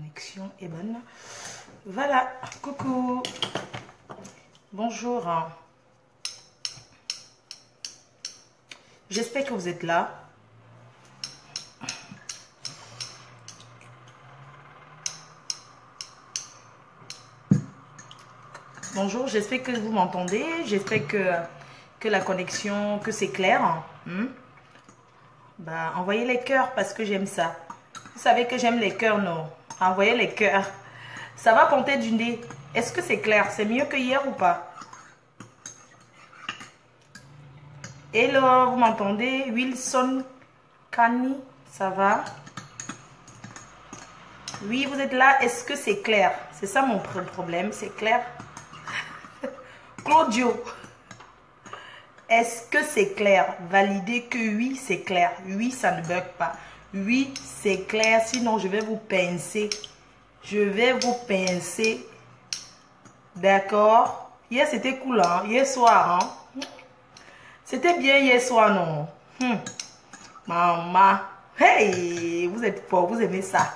connexion est bonne. Voilà, coucou. Bonjour. J'espère que vous êtes là. Bonjour, j'espère que vous m'entendez. J'espère que la connexion, que c'est clair. Bah, envoyez les cœurs parce que j'aime ça. Vous savez que j'aime les cœurs, non? Envoyez les cœurs. Ça va compter du nez. Est-ce que c'est clair? C'est mieux que hier ou pas? Hello, vous m'entendez? Wilson Kani, ça va? Oui, vous êtes là. Est-ce que c'est clair? C'est ça mon problème, c'est clair? Claudio, est-ce que c'est clair? Validez que oui, c'est clair. Oui, ça ne bug pas. Oui, c'est clair. Sinon, je vais vous pincer. Je vais vous pincer. D'accord? Hier, c'était cool, hein? Hier soir, hein? C'était bien hier soir, non? Maman. Hey, vous êtes fort, vous aimez ça.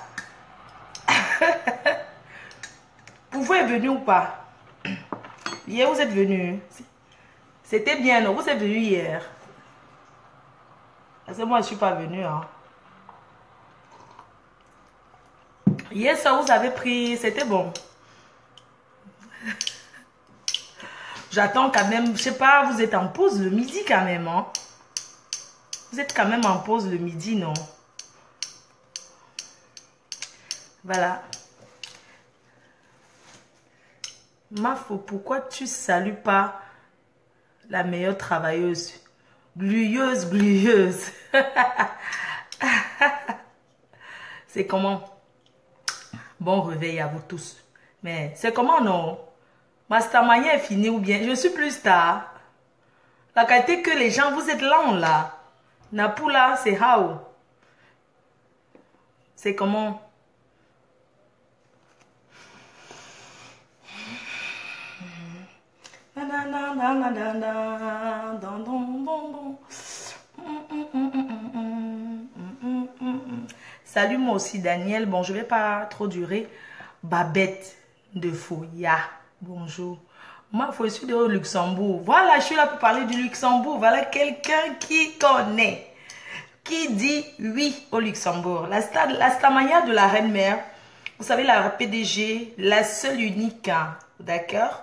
Vous êtes venu ou pas? Hier, vous êtes venu. C'était bien, non? Vous êtes venu hier. Parce que moi, je ne suis pas venu, hein. Hier, ça vous avez pris. C'était bon. J'attends quand même. Je sais pas, vous êtes en pause le midi quand même, hein? Vous êtes quand même en pause le midi, non? Voilà. Mafo, pourquoi tu salues pas la meilleure travailleuse? Glueuse, glueuse. C'est comment? Bon réveil à vous tous. Mais c'est comment, non? Ma starmania est finie ou bien? Je suis plus star. La qualité que les gens, vous êtes lents là. Napula, c'est how? C'est comment? Salut moi aussi Daniel. Bon, je vais pas trop durer. Babette de Foya. Bonjour. Moi, je suis au Luxembourg. Voilà, je suis là pour parler du Luxembourg. Voilà quelqu'un qui connaît. Qui dit oui au Luxembourg. La Starmania de la Reine-Mère. Vous savez, la PDG, la seule unique, hein, d'accord,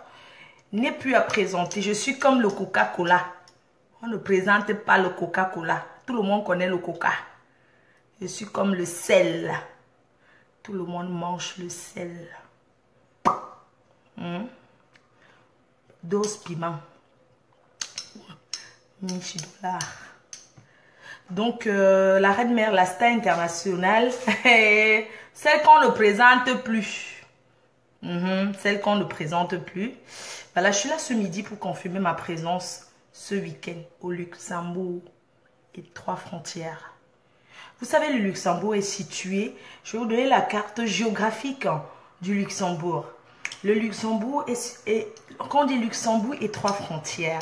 n'est plus à présenter. Je suis comme le Coca-Cola. On ne présente pas le Coca-Cola. Tout le monde connaît le Coca. Je suis comme le sel. Tout le monde mange le sel. Dose piment. $1000. Donc, la Reine-Mère, la star internationale, celle qu'on ne présente plus. Celle qu'on ne présente plus. Voilà, je suis là ce midi pour confirmer ma présence ce week-end au Luxembourg et 3 frontières. Vous savez, le Luxembourg est situé, je vais vous donner la carte géographique du Luxembourg. Le Luxembourg quand on dit Luxembourg et 3 frontières,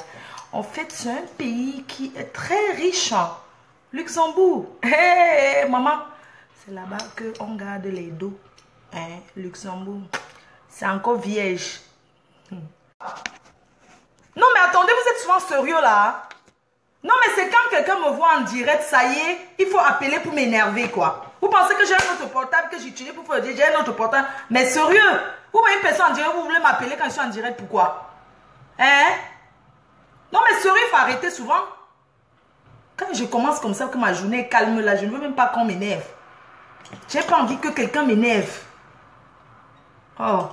en fait, c'est un pays qui est très riche. Luxembourg, hey, maman, c'est là-bas qu'on garde les dos. Hein, Luxembourg, c'est encore vierge. Non, mais attendez, vous êtes souvent sérieux là. Non, mais c'est quand quelqu'un me voit en direct, ça y est, il faut appeler pour m'énerver, quoi. Vous pensez que j'ai un autre portable que j'utilise pour faire dire j'ai un autre portable? Mais sérieux, vous voyez une personne en direct, vous voulez m'appeler quand je suis en direct, pourquoi? Hein? Non, mais sérieux, il faut arrêter souvent. Quand je commence comme ça, que ma journée est calme là, je ne veux même pas qu'on m'énerve. J'ai pas envie que quelqu'un m'énerve. Oh.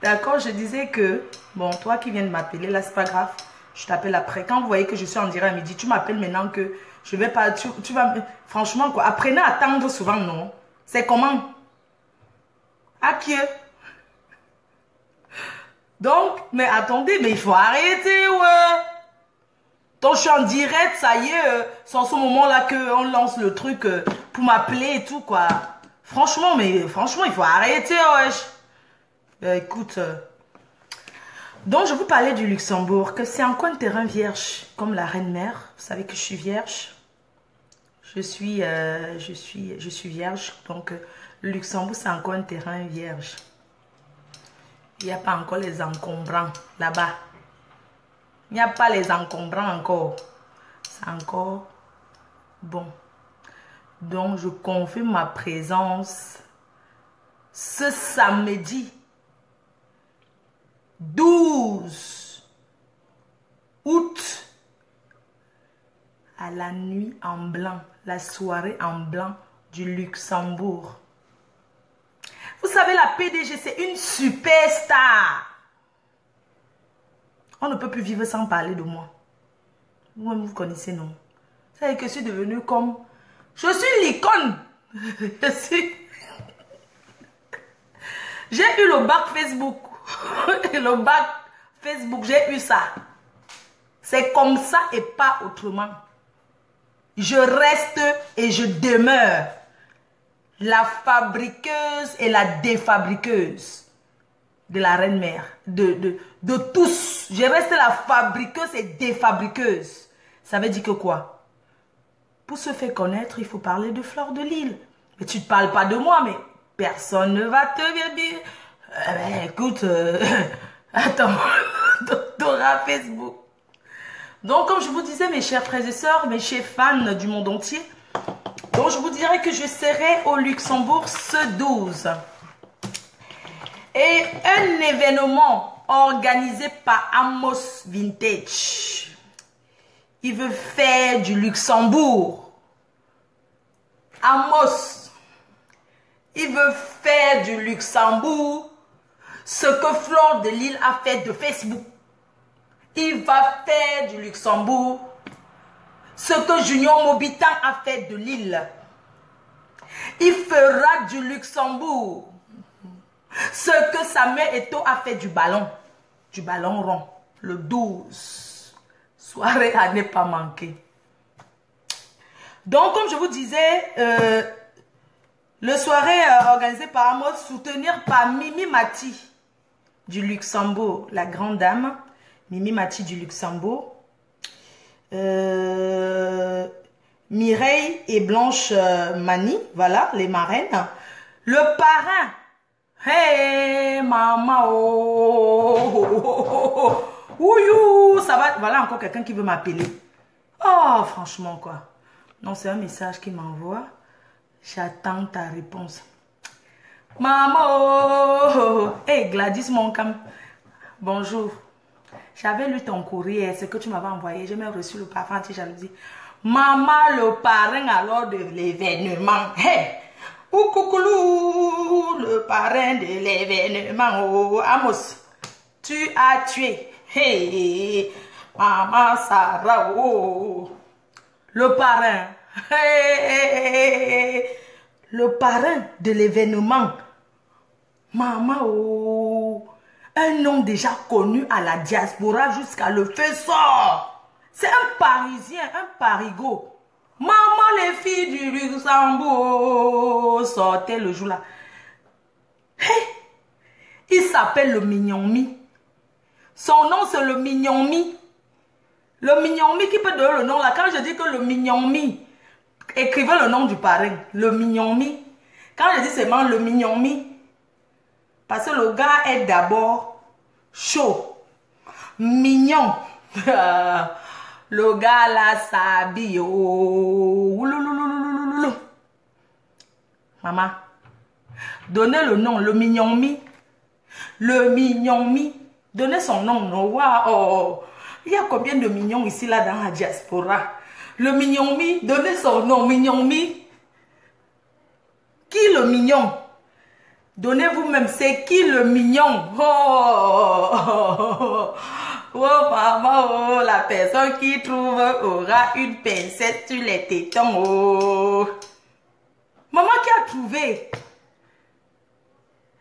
D'accord, je disais que, bon, toi qui viens de m'appeler, là, c'est pas grave. Je t'appelle après. Quand vous voyez que je suis en direct à midi, tu m'appelles maintenant que je vais pas... Tu vas... Franchement, quoi. Apprenez à attendre souvent, non? C'est comment? À qui? Donc, mais attendez, mais il faut arrêter, ouais. Donc, je suis en direct, ça y est. C'est en ce moment-là qu'on lance le truc pour m'appeler et tout, quoi. Franchement, il faut arrêter, wesh. Écoute... Donc, je vous parlais du Luxembourg, que c'est un coin de terrain vierge, comme la Reine-Mère. Vous savez que je suis vierge. Je suis vierge. Donc, Luxembourg, c'est encore un terrain vierge. Il n'y a pas encore les encombrants là-bas. Il n'y a pas les encombrants encore. C'est encore bon. Donc, je confirme ma présence ce samedi 12 août à la nuit en blanc, la soirée en blanc du Luxembourg. Vous savez, la PDG, c'est une superstar. On ne peut plus vivre sans parler de moi. Vous-même, vous connaissez, non? Vous savez que je suis devenue comme... Je suis l'icône. J'ai eu le bac Facebook. Le bac Facebook, j'ai eu ça. C'est comme ça et pas autrement. Je reste et je demeure la fabriqueuse et la défabriqueuse de la reine-mère. De tous. Je reste la fabriqueuse et défabriqueuse. Ça veut dire que quoi? Pour se faire connaître, il faut parler de Fleur de Lille. Mais tu ne parles pas de moi, mais personne ne va te dire. Écoute, attends, Dora Facebook. Donc, comme je vous disais, mes chers frères et sœurs, mes chers fans du monde entier, donc je vous dirais que je serai au Luxembourg ce 12. Et un événement organisé par Amos Vintage. Il veut faire du Luxembourg. Amos, il veut faire du Luxembourg ce que Fleur de Lille a fait de Facebook. Il va faire du Luxembourg ce que Junior Mobitan a fait de Lille. Il fera du Luxembourg ce que Samuel Eto'o a fait du ballon rond, le 12. Soirée à ne pas manquer. Donc, comme je vous disais, le soirée organisé par Amos, soutenir par Mimi Mati du Luxembourg, la grande dame, Mimi Mati du Luxembourg, Mireille et Blanche Mani, voilà, les marraines, le parrain, hey maman, oh, ouillou, ça va, voilà encore quelqu'un qui veut m'appeler. Oh, franchement quoi. Non, c'est un message qui m'envoie. J'attends ta réponse. Maman, hey Gladys Moncam, bonjour. J'avais lu ton courrier, ce que tu m'avais envoyé. J'ai même reçu le parfum anti-jalousie. Maman, le parrain alors de l'événement. Hey, coucoulou, le parrain de l'événement. Oh, Amos, tu as tué. Hey, maman Sarah, oh, le parrain. Hey, le parrain de l'événement. Maman, oh, un nom déjà connu à la diaspora jusqu'à le feu sort. C'est un Parisien, un Parigot. Maman, les filles du Luxembourg sortaient le jour là. Hey, il s'appelle le Mignon Mi. Son nom, c'est le Mignon Mi. Le Mignon Mi qui peut donner le nom là. Quand je dis que le Mignon Mi, écrivez le nom du parrain. Le Mignon Mi. Quand je dis seulement le Mignon Mi, parce que le gars est d'abord chaud, mignon. Le gars là s'habille. Oh, maman, donnez le nom, le Mignon Mi. Le Mignon Mi. Donnez son nom, non? Wow. Il y a combien de mignons ici, là, dans la diaspora? Le Mignon Mi, donnez son nom, Mignon Mi. Qui le mignon? Donnez vous-même, c'est qui le mignon? Oh, oh, maman, oh, la personne qui trouve aura une pincette sur les tétons. Oh. Maman qui a trouvé?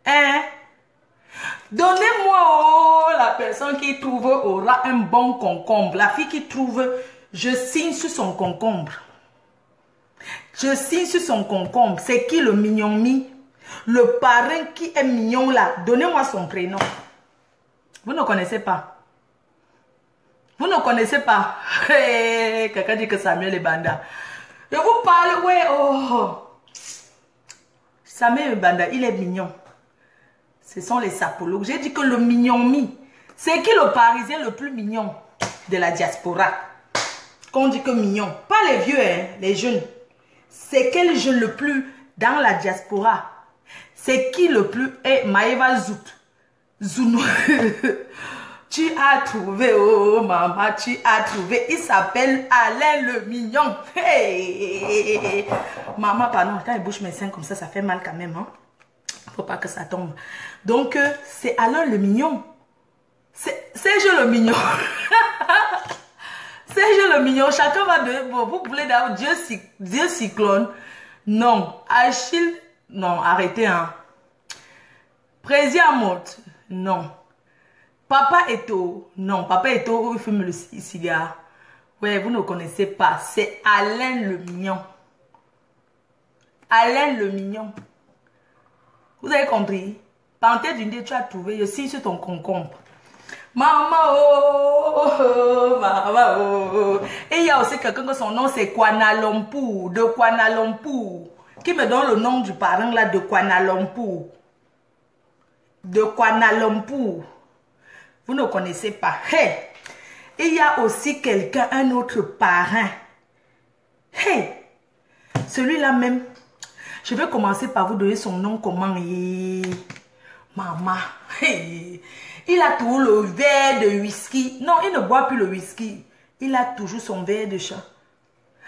Hein? Donnez-moi, oh, la personne qui trouve aura un bon concombre. La fille qui trouve, je signe sur son concombre. Je signe sur son concombre. C'est qui le Mignon Mi? Le parrain qui est mignon là. Donnez-moi son prénom. Vous ne connaissez pas. Vous ne connaissez pas. Hey, quelqu'un dit que Samuel est banda. Je vous parle, ouais, oh. Samuel Mbanda, il est mignon. Ce sont les sapologues. J'ai dit que le mignon-mi, c'est qui le Parisien le plus mignon de la diaspora? Qu'on dit que mignon. Pas les vieux, hein, les jeunes. C'est quel jeune le plus dans la diaspora? C'est qui le plus? Eh, Maëva Zout. Zounou. Tu as trouvé, oh maman, tu as trouvé. Il s'appelle Alain le Mignon. Hey. Maman, pardon, quand il bouge mes seins comme ça fait mal quand même. Hein? Faut pas que ça tombe. Donc, c'est Alain le Mignon. C'est je le Mignon. C'est je le Mignon. Chacun va de... Bon, vous voulez d'ailleurs Dieu Cyclone. Non. Achille. Non, arrêtez. Hein. Présiamote. Non. Papa Eto, non, Papa Eto, il fume le cigare. Ouais, vous ne connaissez pas. C'est Alain le Mignon. Alain le Mignon. Vous avez compris? Panthère d'une dé, tu as trouvé. Je signe sur ton concombre. Maman, oh, maman, oh. Et il y a aussi quelqu'un que son nom c'est Kuala Lumpur, de Kuala Lumpur, qui me donne le nom du parent là de Kuala Lumpur. De Kuala Lumpur. Vous ne connaissez pas. Hey, il y a aussi quelqu'un, un autre parrain. Hey, celui-là même. Je vais commencer par vous donner son nom comment. Maman. Hey, il a toujours le verre de whisky. Non, il ne boit plus le whisky. Il a toujours son verre de chat.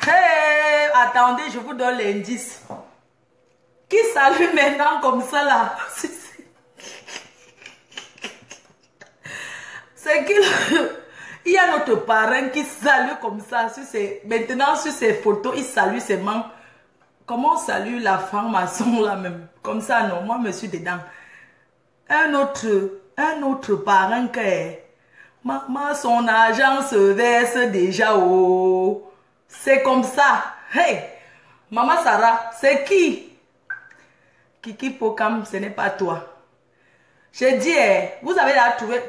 Hey, attendez, je vous donne l'indice. Qui salue maintenant comme ça là? C'est qu'il il y a notre parrain qui salue comme ça. Maintenant, sur ses photos, il salue ses membres. Comment on salue la franc-maçon là même? Comme ça, non, moi, je suis dedans. Un autre parrain que maman, son argent se verse déjà. Oh, c'est comme ça. Hey, maman Sarah, c'est qui? Kiki Pokam, ce n'est pas toi. J'ai dit, vous avez là trouvé.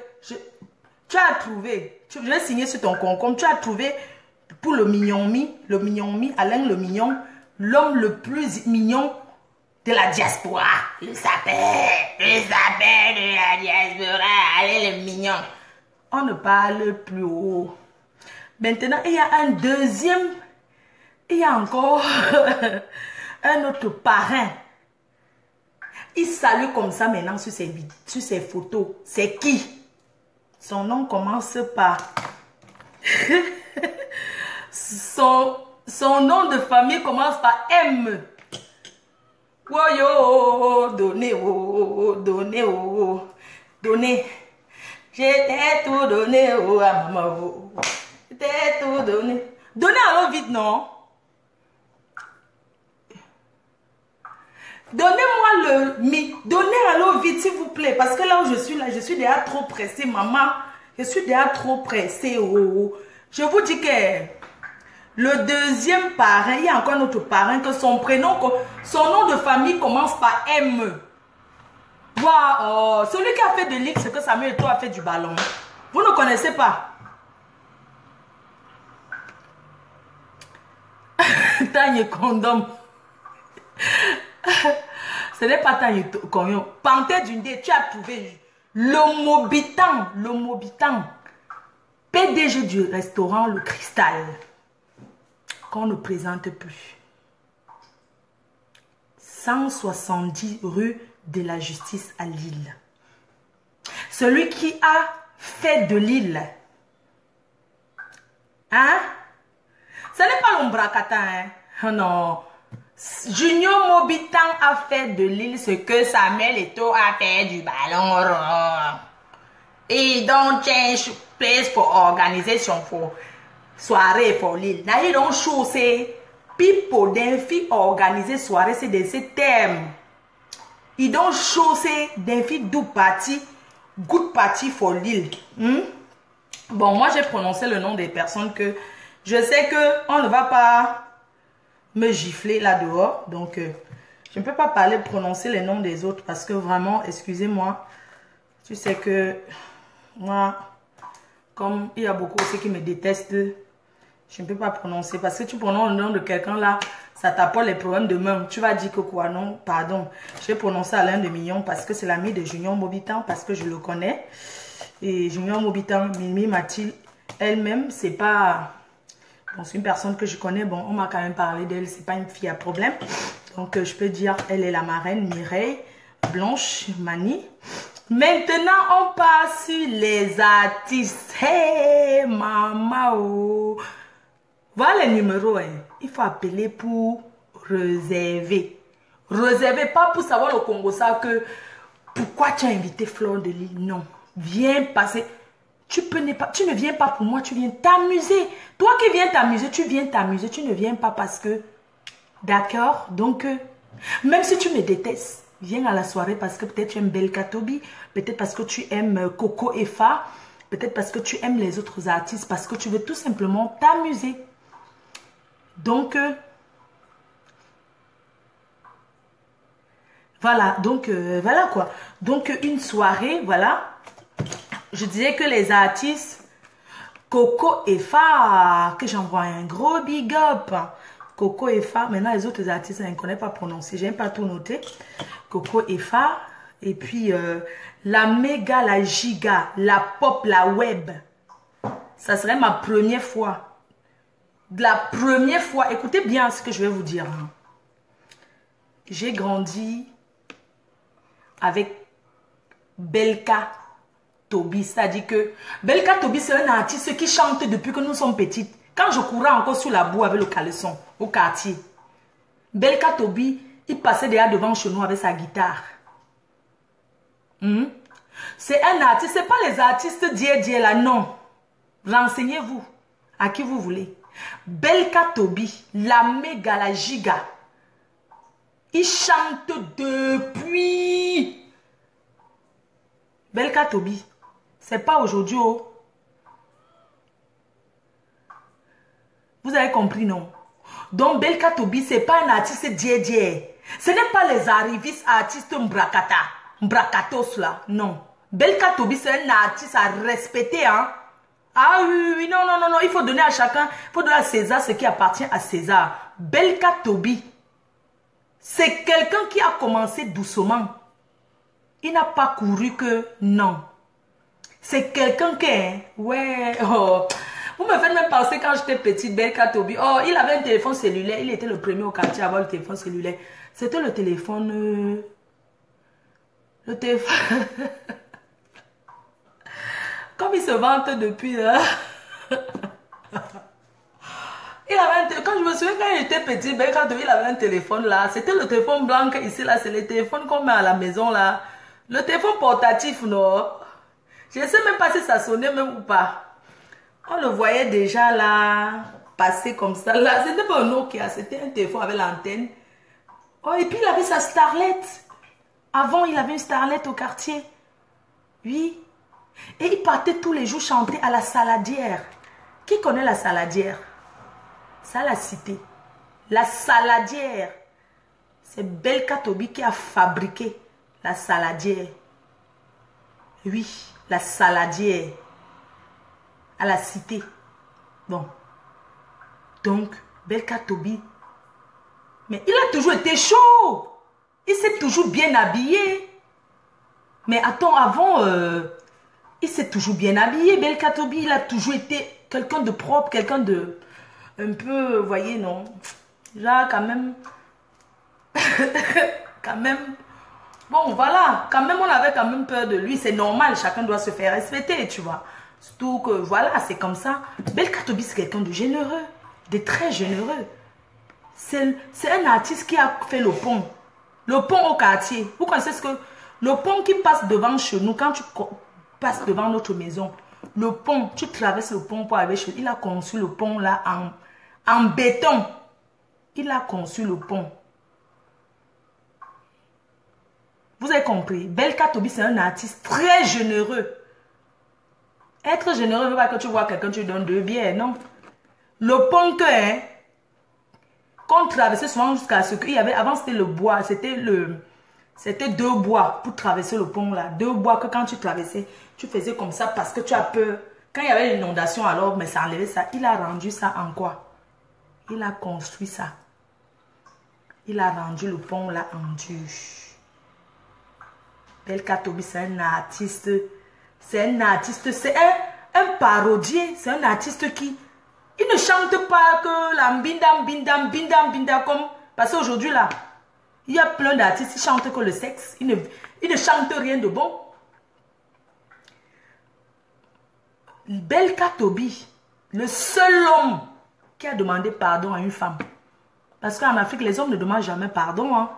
Tu as trouvé, je vais signer sur ton concombre, tu as trouvé pour le mignon-mi, Alain le Mignon, l'homme le plus mignon de la diaspora. Le sapin de la diaspora, Alain le Mignon. On ne parle plus haut. Maintenant, il y a un deuxième, il y a encore un autre parrain. Il salue comme ça maintenant sur ses photos. C'est qui? Son nom commence par... son nom de famille commence par M. Woyo, donnez, donnez. J'étais tout donné, oh, à maman. J'étais tout donné. Donnez alors vite, non? Donnez alors vite, s'il vous plaît. Parce que là où je suis déjà trop pressée, maman. Je suis déjà trop pressée. Oh. Je vous dis que le deuxième parrain, il y a encore un autre parrain que son nom de famille commence par M. Wow, celui qui a fait de l'X, c'est que Samuel Eto'o a fait du ballon. Vous ne connaissez pas? Tanye Condom. Ce n'est pas Tanye Condom. Panthère d'une dé, tu as trouvé le Mobitan. PDG du restaurant Le Cristal. Qu'on ne présente plus. 170 rue de la Justice à Lille. Celui qui a fait de Lille. Hein? Ce n'est pas l'ombracata, hein? Oh non. Junior Mobitan a fait de Lille ce que Samuel Eto'o a fait du ballon rond. Et donc, change place pour organiser son soirée pour Lille. Là, ils ont chaussé. Pipo d'un fille organiser soirée, c'est de ces thèmes. Ils ont chaussé d'un fille do party, good party for Lille. Bon, moi, j'ai prononcé le nom des personnes que je sais que on ne va pas me gifler là dehors. Donc, je ne peux pas prononcer les noms des autres parce que vraiment, excusez-moi, tu sais que moi, comme il y a beaucoup aussi qui me détestent, je ne peux pas prononcer parce que tu prononces le nom de quelqu'un là, ça t'apporte les problèmes de main. Tu vas dire que quoi? Non, pardon. Je vais prononcer Alain de Mignon parce que c'est l'ami de Junior Mobitan, parce que je le connais. Et Junior Mobitan, Mimi Mathilde, elle-même, c'est pas... Bon, c'est une personne que je connais. Bon, on m'a quand même parlé d'elle. C'est pas une fille à problème. Donc, je peux dire, elle est la marraine Mireille Blanche Mani. Maintenant, on passe sur les artistes. Hey, maman, oh. Voilà les numéros. Hein. Il faut appeler pour réserver. Réserver, pas pour savoir le Congo ça que pourquoi tu as invité Fleur de Lys. Non. Viens passer. Tu ne viens pas pour moi, tu viens t'amuser. Toi qui viens t'amuser, tu viens t'amuser. Tu ne viens pas parce que... D'accord? Donc, même si tu me détestes, viens à la soirée parce que peut-être tu aimes Belka Tobi, peut-être parce que tu aimes Coco Efa, peut-être parce que tu aimes les autres artistes, parce que tu veux tout simplement t'amuser. Donc, voilà. Donc, voilà quoi. Donc, une soirée, voilà. Je disais que les artistes, Coco Efa, que j'envoie un gros big up. Coco Efa, maintenant les autres artistes, je ne connais pas prononcer, j'aime pas tout noter. Coco Efa, et puis la méga, la giga, la pop, la web. Ça serait ma première fois. La première fois, écoutez bien ce que je vais vous dire. J'ai grandi avec Belka Tobi, c'est-à-dire que Belka Tobi, c'est un artiste qui chante depuis que nous sommes petites. Quand je courais encore sur la boue avec le caleçon au quartier, Belka Tobi, il passait derrière devant chez nous avec sa guitare. C'est un artiste, c'est pas les artistes dié là, non. Renseignez-vous à qui vous voulez. Belka Tobi, la méga, la giga, il chante depuis. Belka Tobi, c'est pas aujourd'hui. Oh. Vous avez compris, non? Donc, Belka Tobi, c'est pas un artiste dié. Ce n'est pas les arrivistes artistes Mbrakatos là, non. Belka Tobi, c'est un artiste à respecter, hein. Ah oui, non, il faut donner à chacun, il faut donner à César ce qui appartient à César. Belka Tobi, c'est quelqu'un qui a commencé doucement. Il n'a pas couru que non. C'est quelqu'un qui est, ouais, oh. Vous me faites même penser quand j'étais petite, Belka Tobi. Oh, il avait un téléphone cellulaire. Il était le premier au quartier à avoir le téléphone cellulaire. C'était le téléphone... Le téléphone... Comme il se vante depuis... Il avait un quand je me souviens quand il était petit, Belka Tobi, il avait un téléphone là. C'était le téléphone blanc ici là. C'est le téléphone qu'on met à la maison là. Le téléphone portatif, non. Je ne sais même pas si ça sonnait même ou pas. On le voyait déjà là, passer comme ça. Là, c'était pas un Nokia, c'était un téléphone avec l'antenne. Oh, et puis il avait sa starlet. Avant, il avait une starlet au quartier. Oui. Et il partait tous les jours chanter à la Saladière. Qui connaît la Saladière? Ça, la cité. La Saladière. C'est Belka Tobi qui a fabriqué la Saladière. Oui, la Saladière. À la cité. Bon. Donc, Belka Tobi. Mais il a toujours été chaud. Il s'est toujours bien habillé. Mais attends, avant, il s'est toujours bien habillé. Belka Tobi, il a toujours été quelqu'un de propre, quelqu'un de... Un peu, vous voyez, non? Genre, quand même... quand même... Bon, voilà. Quand même, on avait quand même peur de lui. C'est normal, chacun doit se faire respecter, tu vois. Surtout que, voilà, c'est comme ça. Belka Tobi, c'est quelqu'un de généreux. De très généreux. C'est un artiste qui a fait le pont. Le pont au quartier. Vous connaissez ce que... Le pont qui passe devant chez nous, quand tu passes devant notre maison, le pont, tu traverses le pont pour arriver chez nous. Il a conçu le pont là en béton. Il a conçu le pont. Vous avez compris. Belka Tobi, c'est un artiste très généreux. Être généreux ne veut pas que tu vois quelqu'un, tu lui donnes 2 bières, non. Le pont que, hein, qu'on traversait souvent jusqu'à ce qu'il y avait, avant c'était le bois, c'était 2 bois pour traverser le pont là. 2 bois que quand tu traversais, tu faisais comme ça parce que tu as peur. Quand il y avait l'inondation alors, mais ça enlevait ça. Il a rendu ça en quoi? Il a construit ça. Il a rendu le pont là en dur. Belka Tobi, c'est un artiste. C'est un artiste, c'est un parodier. C'est un artiste qui... Il ne chante pas que la mbindam, bindam, bindam, bindam comme... Parce qu'aujourd'hui là, il y a plein d'artistes qui chantent que le sexe. Il ne chante rien de bon. Belka Tobi, le seul homme qui a demandé pardon à une femme. Parce qu'en Afrique, les hommes ne demandent jamais pardon. Hein.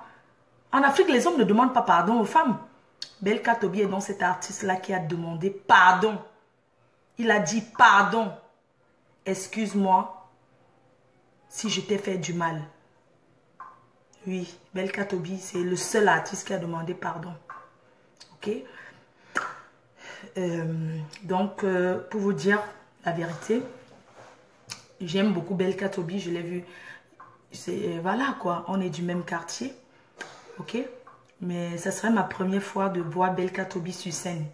En Afrique, les hommes ne demandent pas pardon aux femmes. Belka Tobi est donc cet artiste-là qui a demandé pardon. Il a dit pardon. Excuse-moi si je t'ai fait du mal. Oui, Belka Tobi, c'est le seul artiste qui a demandé pardon. Ok? Donc, pour vous dire la vérité, j'aime beaucoup Belka Tobi, je l'ai vu. Voilà quoi, on est du même quartier. Ok? Mais ça serait ma première fois de voir Belka Tobi sur scène.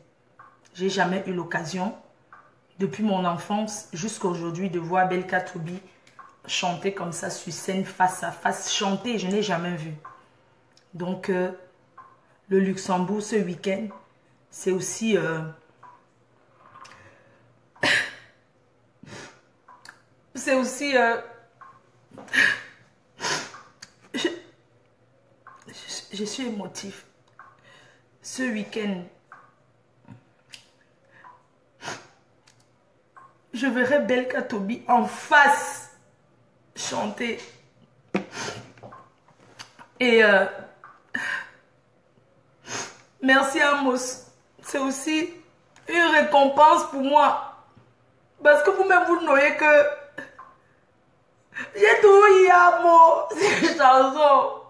J'ai jamais eu l'occasion, depuis mon enfance jusqu'à aujourd'hui, de voir Belka Tobi chanter comme ça sur scène, face à face. Chanter, je n'ai jamais vu. Donc, le Luxembourg ce week-end, c'est aussi... c'est aussi... je suis émotif. Ce week-end, je verrai Belka Tobi en face chanter. Et merci Amos. C'est aussi une récompense pour moi. Parce que vous-même, vous noyez que j'ai tout eu Amos. Ces chansons.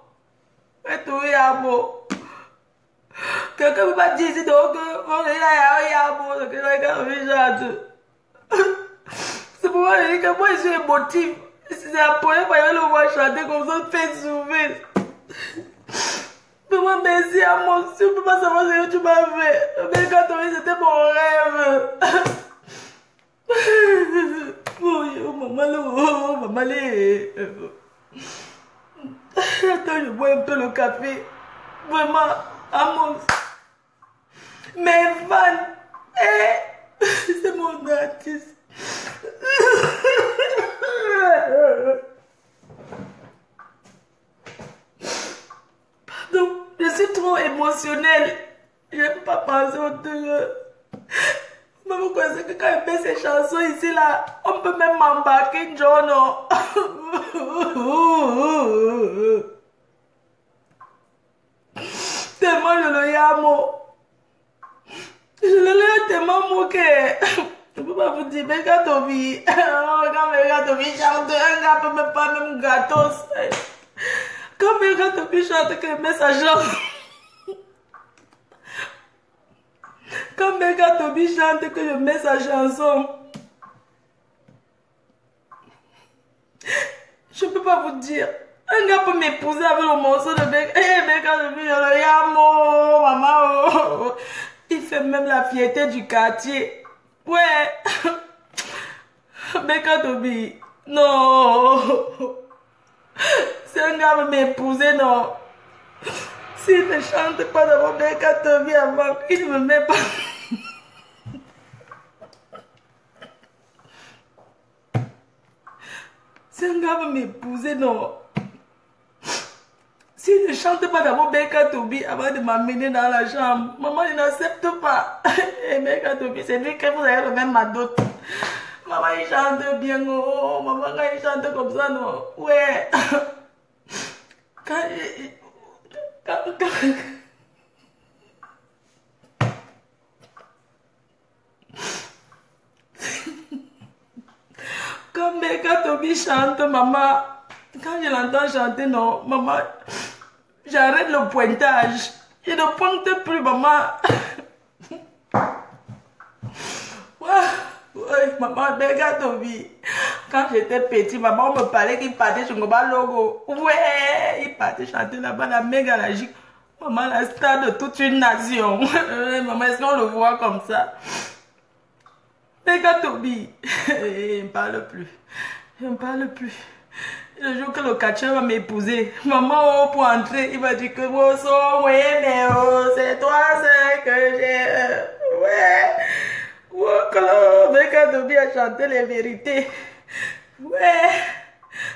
J'ai tout eu Amos. Quelqu'un ne peut pas dire ici donc c'est pour moi que moi je suis émotif. C'est la première fois que je le vois chanter comme ça, fait sourire. Mais moi, merci à mon Dieu, je ne peux pas savoir ce que tu m'as fait. Mais quand on dit c'était mon rêve. Oh, maman, attends, je bois un peu le café. Vraiment, Amos. Mes fans, c'est mon artiste. Pardon, je suis trop émotionnelle. Je ne peux pas penser au deux. Mais vous connaissez que quand je mets ces chansons ici, là, on peut même m'embarquer, John. Tellement je le yamo. Je le tellement moqué. Je ne peux pas vous dire, Belka Tobi. Quand Belka Tobi chante, un gars peut même pas même gâteau. Quand Belka Tobi chante, que met sa jambe. Quand Belka Tobi chante, que je mets sa chanson. Je ne peux pas vous dire. Un gars peut m'épouser avec le morceau de Belka Tobi. Je le yamo, maman. Il fait même la fierté du quartier. Ouais. Belka Tobi. Non. Si un gars veut m'épouser, non. S'il ne chante pas d'abord Belka Tobi avant, il ne me met pas. Si un gars veut m'épouser, non. S'il ne chante pas d'abord Belka Tobi avant de m'amener dans la chambre, maman, je n'accepte pas. Et Belka Tobi, c'est lui que vous avez le même madote. Maman, il chante bien, oh. Maman, quand il chante comme ça, non. Ouais. Quand Belka Tobi chante, maman, quand je l'entends chanter, non, maman, j'arrête le pointage. Je ne pointe plus, maman. Ouais, maman, Belka Tobi. Quand j'étais petit, maman me parlait qu'il partait sur Ngoba Logo. Ouais, il partait chanter là-bas, la méga logique. Maman, la star de toute une nation. Maman, est-ce qu'on le voit comme ça? Belka Tobi. Il ne parle plus. Je ne parle plus. Le jour que le catcheur va m'épouser, maman, oh, pour entrer, il m'a dit que oh, so, ouais, mais oh, c'est toi seul que j'ai. Ouais. Ouais, quand Belka Tobi a chanté les vérités. Ouais.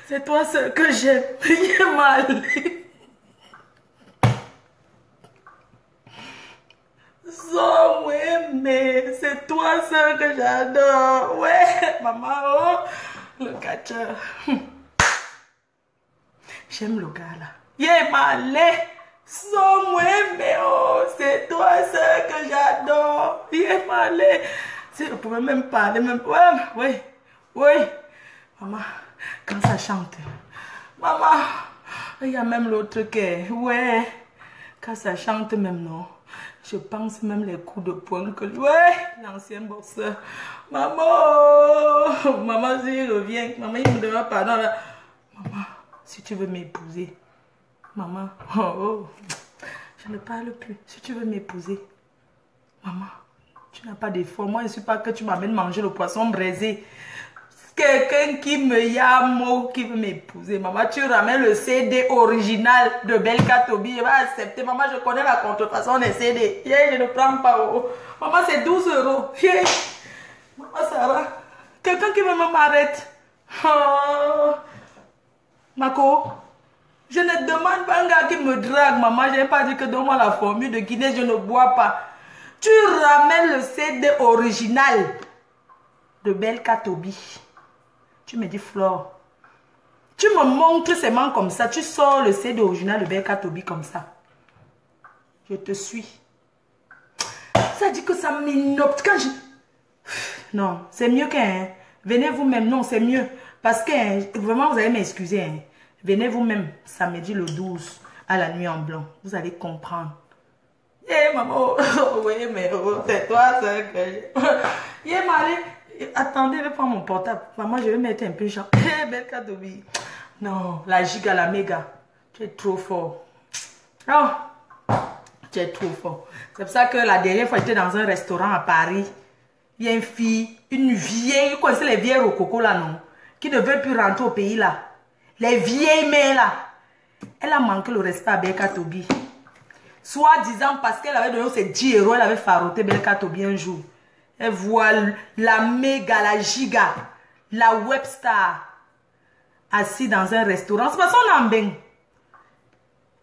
C'est toi seul que j'aime. Il est mal. So, ouais, mais c'est toi seul que j'adore. Ouais, maman, oh, le catcheur. J'aime le gars là. Il est malé. So, ouais, mais oh, c'est toi seul que j'adore. Il est malé. Si je pouvais même parler, même. Ouais, ouais, ouais. Maman, quand ça chante. Maman, il y a même l'autre qui est. Ouais, quand ça chante même, non. Je pense même les coups de poing que lui. Ouais, l'ancien boxeur. Maman, maman, s'il revient, maman, il me demande pardon. Là. Maman, si tu veux m'épouser, maman, oh, oh, je ne parle plus. Si tu veux m'épouser, maman, tu n'as pas d'effort. Moi, je ne suis pas que tu m'amènes manger le poisson braisé. Quelqu'un qui me yamo, qui veut m'épouser. Maman, tu ramènes le CD original de Belka Tobi. Je vais accepter. Maman, je connais la contrefaçon des CD. Yeah, je ne prends pas. Oh. Maman, c'est 12 €. Yeah. Maman, ça va. Quelqu'un qui veut m'arrête. Oh. Mako, je ne demande pas un gars qui me drague. Maman, je n'ai pas dit que donne-moi la formule de Guinée, je ne bois pas. Tu ramènes le CD original de Belka Tobi. Tu me dis, Flore, tu me montres ces mains comme ça. Tu sors le CD original de Belka Tobi comme ça. Je te suis. Ça dit que ça m'inopte. Quand je... Non, c'est mieux qu'un... Venez vous-même. Non, c'est mieux. Parce que vraiment, vous allez m'excuser. Hein. Venez vous-même samedi le 12 à la nuit en blanc. Vous allez comprendre. Eh, maman. Oui, mais c'est toi, ça que... Yeah, Malé. Attendez, je vais prendre mon portable. Maman, je vais mettre un peu de chant. Hé, Belka Tobi. Non, la giga, la méga. Tu es trop fort. Oh, tu es trop fort. C'est pour ça que la dernière fois, j'étais dans un restaurant à Paris. Il y a une fille, une vieille, vous connaissez les vieilles rococo là, non? Qui ne veut plus rentrer au pays là. Les vieilles mères là. Elle a manqué le respect à Belka Tobi. Soit disant parce qu'elle avait donné ses 10 €, elle avait faroté Belka Tobi un jour. Elle voit la méga, la giga, la webstar assise dans un restaurant. C'est pas son embêt.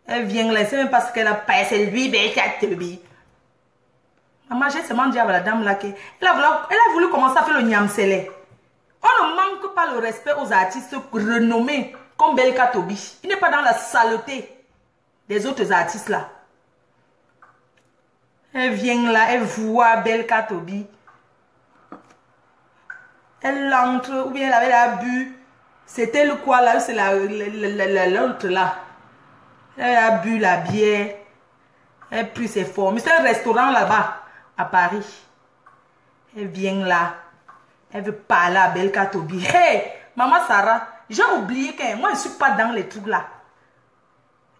Elle vient laisser même parce qu'elle a passé lui, Belka Tobi. Maman, j'ai seulement dit à la dame là qu'elle a voulu commencer à faire le nyamsele. On ne manque pas le respect aux artistes renommés comme Belka Tobi. Il n'est pas dans la saleté des autres artistes là. Elle vient là, elle voit Belka Tobi. Elle entre, ou bien elle avait la bu. C'était le quoi là, c'est l'autre là. Elle a bu la bière. Elle a pris ses formes. C'est un restaurant là-bas, à Paris. Elle vient là. Elle veut parler à Belka Tobi. Hey, maman Sarah, j'ai oublié que moi je ne suis pas dans les trucs là.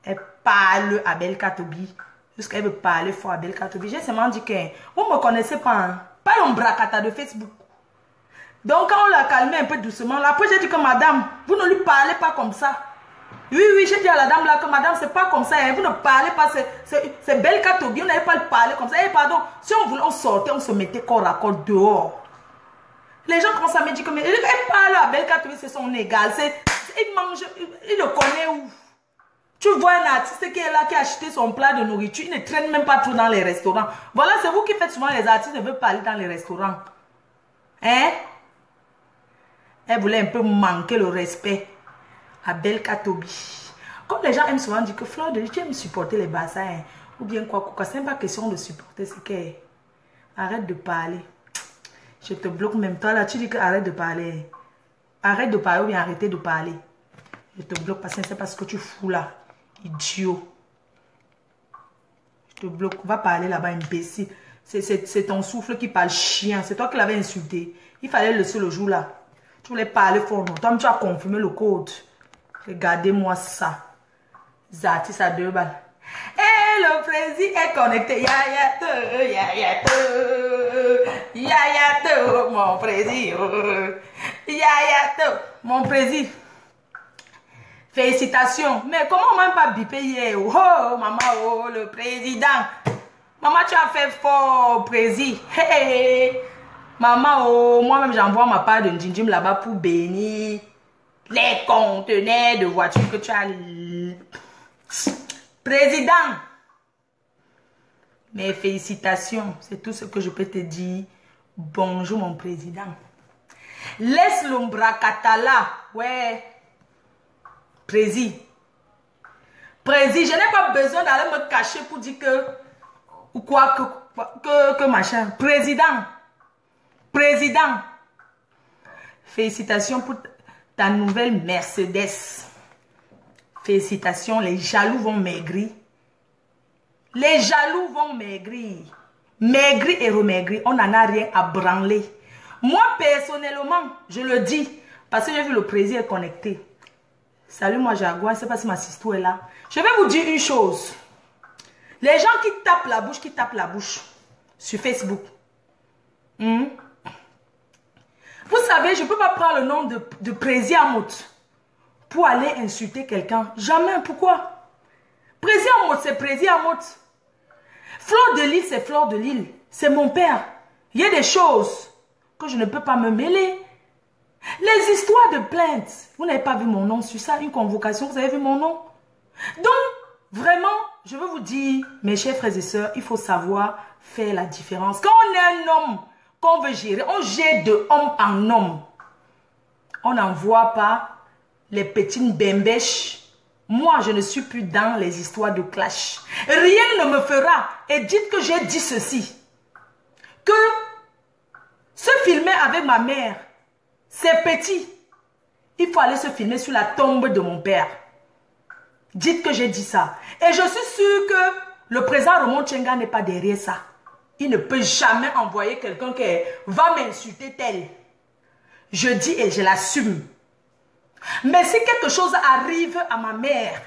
Elle parle à Belka Tobi. Jusqu'elle veut parler fort à Belka Tobi. J'ai seulement dit que vous ne me connaissez pas. Hein? Pas un bracata de Facebook. Donc quand on l'a calmé un peu doucement, là, après j'ai dit que madame, vous ne lui parlez pas comme ça. Oui, oui, j'ai dit à la dame là que madame, c'est pas comme ça. Hein. Vous ne parlez pas, c'est Belka Tobi, on n'avait pas le parler comme ça. Et pardon, si on voulait, on sortait, on se mettait corps à corps dehors. Les gens commencent à me dire que, mais elle parle à Belka Tobi, c'est son égal. Il mange, il le connaît où? Tu vois un artiste qui est là, qui a acheté son plat de nourriture, il ne traîne même pas trop dans les restaurants. Voilà, c'est vous qui faites souvent les artistes ne veulent pas aller dans les restaurants. Hein? Elle voulait un peu manquer le respect à Belka Tobi. Comme les gens aiment souvent dire que Flore, tu aimes supporter les bassins, hein, ou bien quoi, c'est même pas question de supporter, c'est que arrête de parler. Je te bloque même toi là, tu dis que arrête de parler. Arrête de parler ou bien arrêtez de parler. Je te bloque parce que c'est parce que tu fous là. Idiot. Je te bloque. Va parler là-bas, imbécile. C'est ton souffle qui parle chien. C'est toi qui l'avais insulté. Il fallait le laisser le jour là. Tu voulais parler fort, non? Toi, tu as confirmé le code. Regardez-moi ça. Zati, ça 2 balles. Et le président est connecté. Yayato, mon président. Yayato, mon président. Félicitations. Mais comment on m'a pas bipé hier? Oh, maman, oh, le président. Maman, tu as fait fort, président. Hey, maman, oh, moi-même, j'envoie ma part de Njinjim là-bas pour bénir les conteneurs de voitures que tu as. Président. Mais félicitations, c'est tout ce que je peux te dire. Bonjour, mon président. Laisse l'ombracatala. Ouais. Président. Président, je n'ai pas besoin d'aller me cacher pour dire que... Ou quoi, que machin. Président. Président. Félicitations pour ta nouvelle Mercedes. Félicitations, les jaloux vont maigrir. Les jaloux vont maigrir. Maigrir et remaigrir, on n'en a rien à branler. Moi, personnellement, je le dis, parce que j'ai vu le président connecté. Salut, moi, Jaguar, je ne sais pas si ma sister est là. Je vais vous dire une chose. Les gens qui tapent la bouche sur Facebook. Vous savez, je ne peux pas prendre le nom de président Amout pour aller insulter quelqu'un. Jamais. Pourquoi? Président Amout, c'est président Amout. Fleur de Lille, c'est Fleur de Lille. C'est mon père. Il y a des choses que je ne peux pas me mêler. Les histoires de plainte. Vous n'avez pas vu mon nom sur ça, une convocation, vous avez vu mon nom. Donc, vraiment, je veux vous dire, mes chers frères et sœurs, il faut savoir faire la différence. Quand on est un homme, qu'on veut gérer, on gère de homme en homme. On n'envoie pas les petites bembèches. Moi, je ne suis plus dans les histoires de clash. Rien ne me fera. Et dites que j'ai dit ceci. Que se filmer avec ma mère, c'est petit. Il faut aller se filmer sur la tombe de mon père. Dites que j'ai dit ça. Et je suis sûre que le président Ramon Tchenga n'est pas derrière ça. Il ne peut jamais envoyer quelqu'un qui va m'insulter tel. Je dis et je l'assume. Mais si quelque chose arrive à ma mère,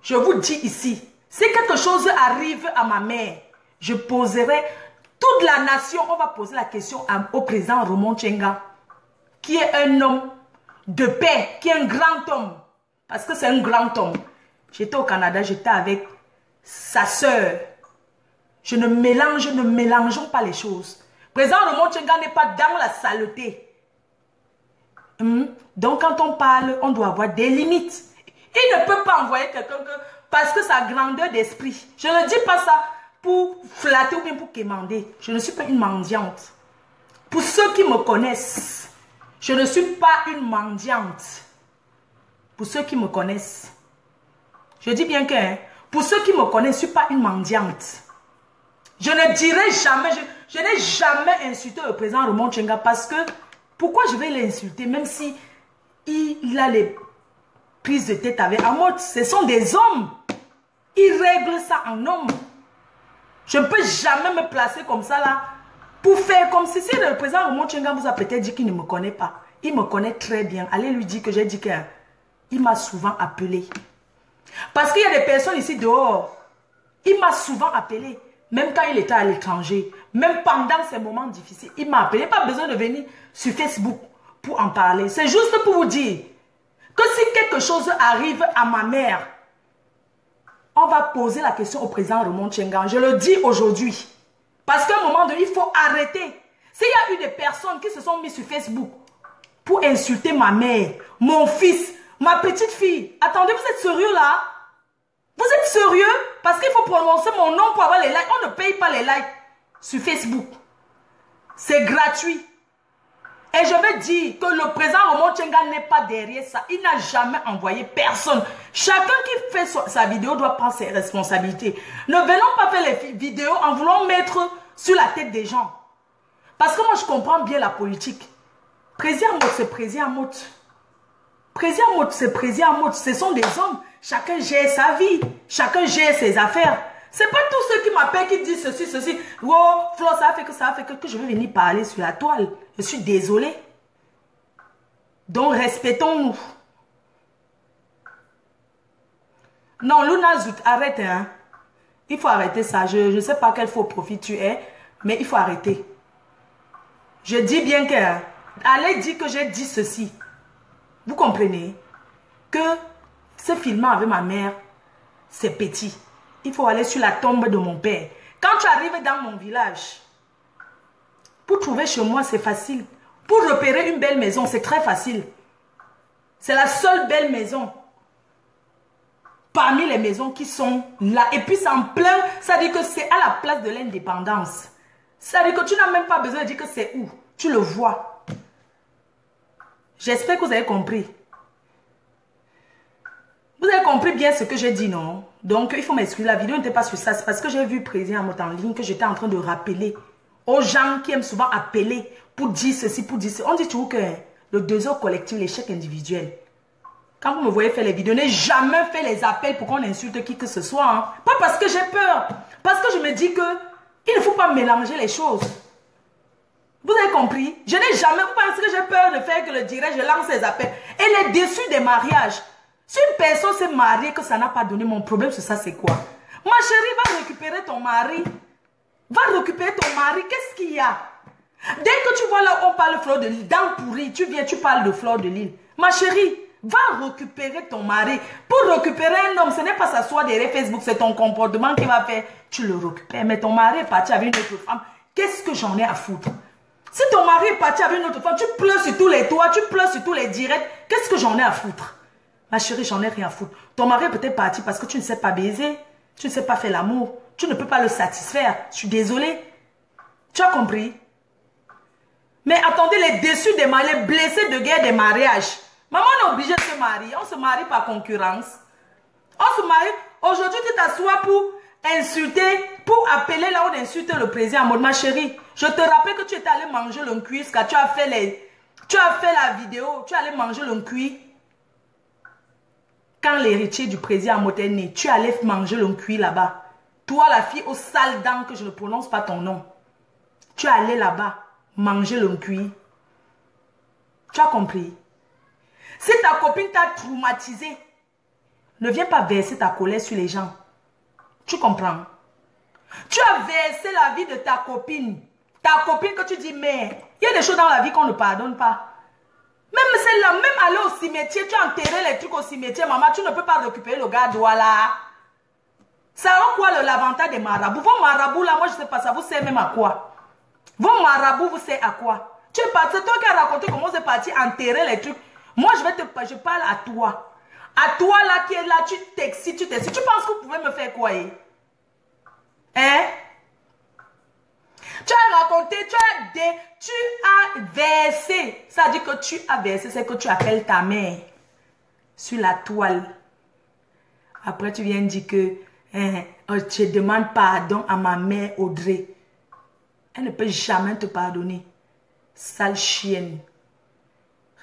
je vous dis ici, si quelque chose arrive à ma mère, je poserai, toute la nation, on va poser la question au président Ramon Tchenga, qui est un homme de paix, qui est un grand homme. Parce que c'est un grand homme. J'étais au Canada, j'étais avec sa sœur. Ne mélangeons pas les choses. Président Ramon Tchenga n'est pas dans la saleté. Donc quand on parle, on doit avoir des limites. Il ne peut pas envoyer quelqu'un parce que sa grandeur d'esprit. Je ne dis pas ça pour flatter ou bien pour quémander. Je ne suis pas une mendiante. Pour ceux qui me connaissent, je ne suis pas une mendiante. Pour ceux qui me connaissent, je dis bien que, pour ceux qui me connaissent, je ne suis pas une mendiante. Je ne dirai jamais, je n'ai jamais insulté le président Ramon Tchenga parce que, pourquoi je vais l'insulter même si il a les prises de tête avec Amout? Ce sont des hommes. Ils règlent ça en homme. Je ne peux jamais me placer comme ça là pour faire comme si le président Ramon Tchenga vous a peut-être dit qu'il ne me connaît pas. Il me connaît très bien. Allez lui dire que j'ai dit qu'il m'a souvent appelé. Parce qu'il y a des personnes ici dehors. Il m'a souvent appelé. Même quand il était à l'étranger. Même pendant ces moments difficiles. Il m'a appelé. Pas besoin de venir sur Facebook pour en parler. C'est juste pour vous dire que si quelque chose arrive à ma mère, on va poser la question au président Ramon Tchenga. Je le dis aujourd'hui. Parce qu'à un moment donné, il faut arrêter. S'il y a eu des personnes qui se sont mises sur Facebook pour insulter ma mère, mon fils, ma petite fille. Attendez, vous êtes sérieux là? Vous êtes sérieux? Parce qu'il faut prononcer mon nom pour avoir les likes. On ne paye pas les likes sur Facebook. C'est gratuit. Et je vais dire que le président Ramon Tchenga n'est pas derrière ça. Il n'a jamais envoyé personne. Chacun qui fait sa vidéo doit prendre ses responsabilités. Ne venons pas faire les vidéos en voulant mettre sur la tête des gens. Parce que moi, je comprends bien la politique. Président Amout, c'est président Amout. Président Amout, c'est président Amout. Ce sont des hommes. Chacun gère sa vie. Chacun gère ses affaires. C'est pas tous ceux qui m'appellent qui disent ceci, ceci. Oh, Flo, ça a fait que je vais venir parler sur la toile. Je suis désolée. Donc, respectons-nous. Non, Luna Zout, arrête, hein. Il faut arrêter ça. Je ne sais pas quel faux profit tu es, mais il faut arrêter. Je dis bien que... Allez dire que j'ai dit ceci. Vous comprenez? Que Ce filmant avec ma mère, c'est petit. Il faut aller sur la tombe de mon père. Quand tu arrives dans mon village, pour trouver chez moi, c'est facile. Pour repérer une belle maison, c'est très facile. C'est la seule belle maison parmi les maisons qui sont là. Et puis c'est en plein, ça dit que c'est à la place de l'indépendance. Ça dit que tu n'as même pas besoin de dire que c'est où. Tu le vois. J'espère que vous avez compris. Vous avez compris bien ce que j'ai dit, non? Donc, il faut m'excuser. La vidéo n'était pas sur ça. C'est parce que j'ai vu Président Amotte en ligne que j'étais en train de rappeler aux gens qui aiment souvent appeler pour dire ceci, pour dire ceci. On dit toujours que le désordre collectif, l'échec individuel. Quand vous me voyez faire les vidéos, n'ai jamais fait les appels pour qu'on insulte qui que ce soit. Hein. Pas parce que j'ai peur. Parce que je me dis que il ne faut pas mélanger les choses. Vous avez compris? Je n'ai jamais pensé que j'ai peur de faire que le direct, je lance les appels. Et les déçus des mariages. Si une personne s'est mariée que ça n'a pas donné, mon problème sur ça, c'est quoi? Ma chérie, va récupérer ton mari. Va récupérer ton mari. Qu'est-ce qu'il y a? Dès que tu vois là où on parle de fleur de l'île, dans pourri, tu viens, tu parles de fleur de l'île. Ma chérie, va récupérer ton mari. Pour récupérer un homme, ce n'est pas s'asseoir derrière Facebook, c'est ton comportement qui va faire. Tu le récupères. Mais ton mari est parti avec une autre femme. Qu'est-ce que j'en ai à foutre? Si ton mari est parti avec une autre femme, tu pleures sur tous les toits, tu pleures sur tous les directs. Qu'est-ce que j'en ai à foutre? Ma chérie, j'en ai rien à foutre. Ton mari est peut-être parti parce que tu ne sais pas baiser. Tu ne sais pas faire l'amour. Tu ne peux pas le satisfaire. Je suis désolée. Tu as compris? Mais attendez, les déçus des mariages, les blessés de guerre des mariages. Maman, on est obligé de se marier. On se marie par concurrence. On se marie. Aujourd'hui, tu t'assois pour insulter, pour appeler là où on insulte le président en mode, ma chérie, je te rappelle que tu étais allé manger le cuit, quand tu as fait la vidéo, tu es allé manger le cuit. Quand l'héritier du président en mode est né, tu allais manger le cuit là-bas. Toi, la fille aux sales dents, que je ne prononce pas ton nom. Tu es allé là-bas manger le cuit. Tu as compris? Si ta copine t'a traumatisé, ne viens pas verser ta colère sur les gens. Tu comprends? Tu as versé la vie de ta copine. Ta copine que tu dis, mais il y a des choses dans la vie qu'on ne pardonne pas. Même celle-là, même aller au cimetière, tu as enterré les trucs au cimetière, maman, tu ne peux pas récupérer le gars là. Ça a quoi l'avantage des marabouts? Vos marabouts là, moi je sais pas, ça vous sert même à quoi? Vos marabouts vous sert à quoi? Tu es parti, c'est toi qui as raconté comment c'est parti enterrer les trucs. Moi je parle à toi. À toi là qui est là, tu t'excites, tu penses que vous pouvez me faire quoi? Hein? Tu as raconté, tu as versé. Ça dit que tu as versé, c'est que tu appelles ta mère sur la toile. Après, tu viens dire que je demande pardon à ma mère Audrey. Elle ne peut jamais te pardonner. Sale chienne.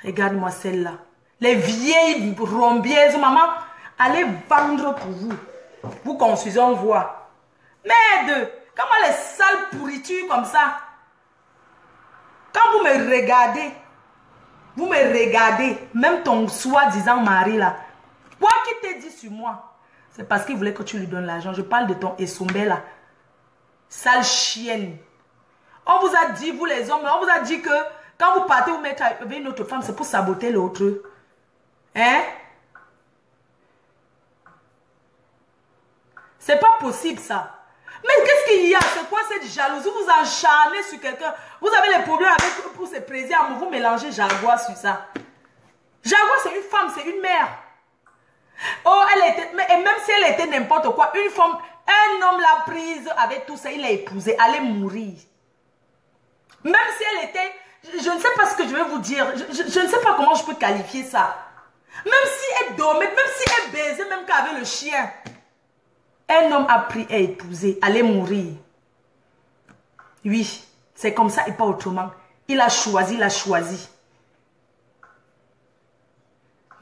Regarde-moi celle-là. Les vieilles rombiaises, maman, allez vendre pour vous. Vous confusez, on voit. Merde! Comment les sales pourritures comme ça? Quand vous me regardez, même ton soi-disant mari là, quoi qu'il te dit sur moi, c'est parce qu'il voulait que tu lui donnes l'argent. Je parle de ton Essoumbe là. Sale chienne. On vous a dit, vous les hommes, on vous a dit que quand vous partez vous mettre avec une autre femme, c'est pour saboter l'autre. Hein? C'est pas possible ça. Mais qu'est-ce qu'il y a? C'est quoi cette jalousie? Vous encharnez sur quelqu'un. Vous avez les problèmes avec pour se présider. Vous mélangez Jaguar sur ça. Jaguar, c'est une femme, c'est une mère. Oh, elle était... Et même si elle était n'importe quoi, une femme, un homme l'a prise avec tout ça, il l'a épousée. Elle est mourir. Même si elle était... Je ne sais pas ce que je vais vous dire. Je ne sais pas comment je peux qualifier ça. Même si elle dormait, même si elle baisait, même qu'avec le chien. Un homme a pris et épousé, allait mourir. Oui, c'est comme ça et pas autrement. Il a choisi, il a choisi.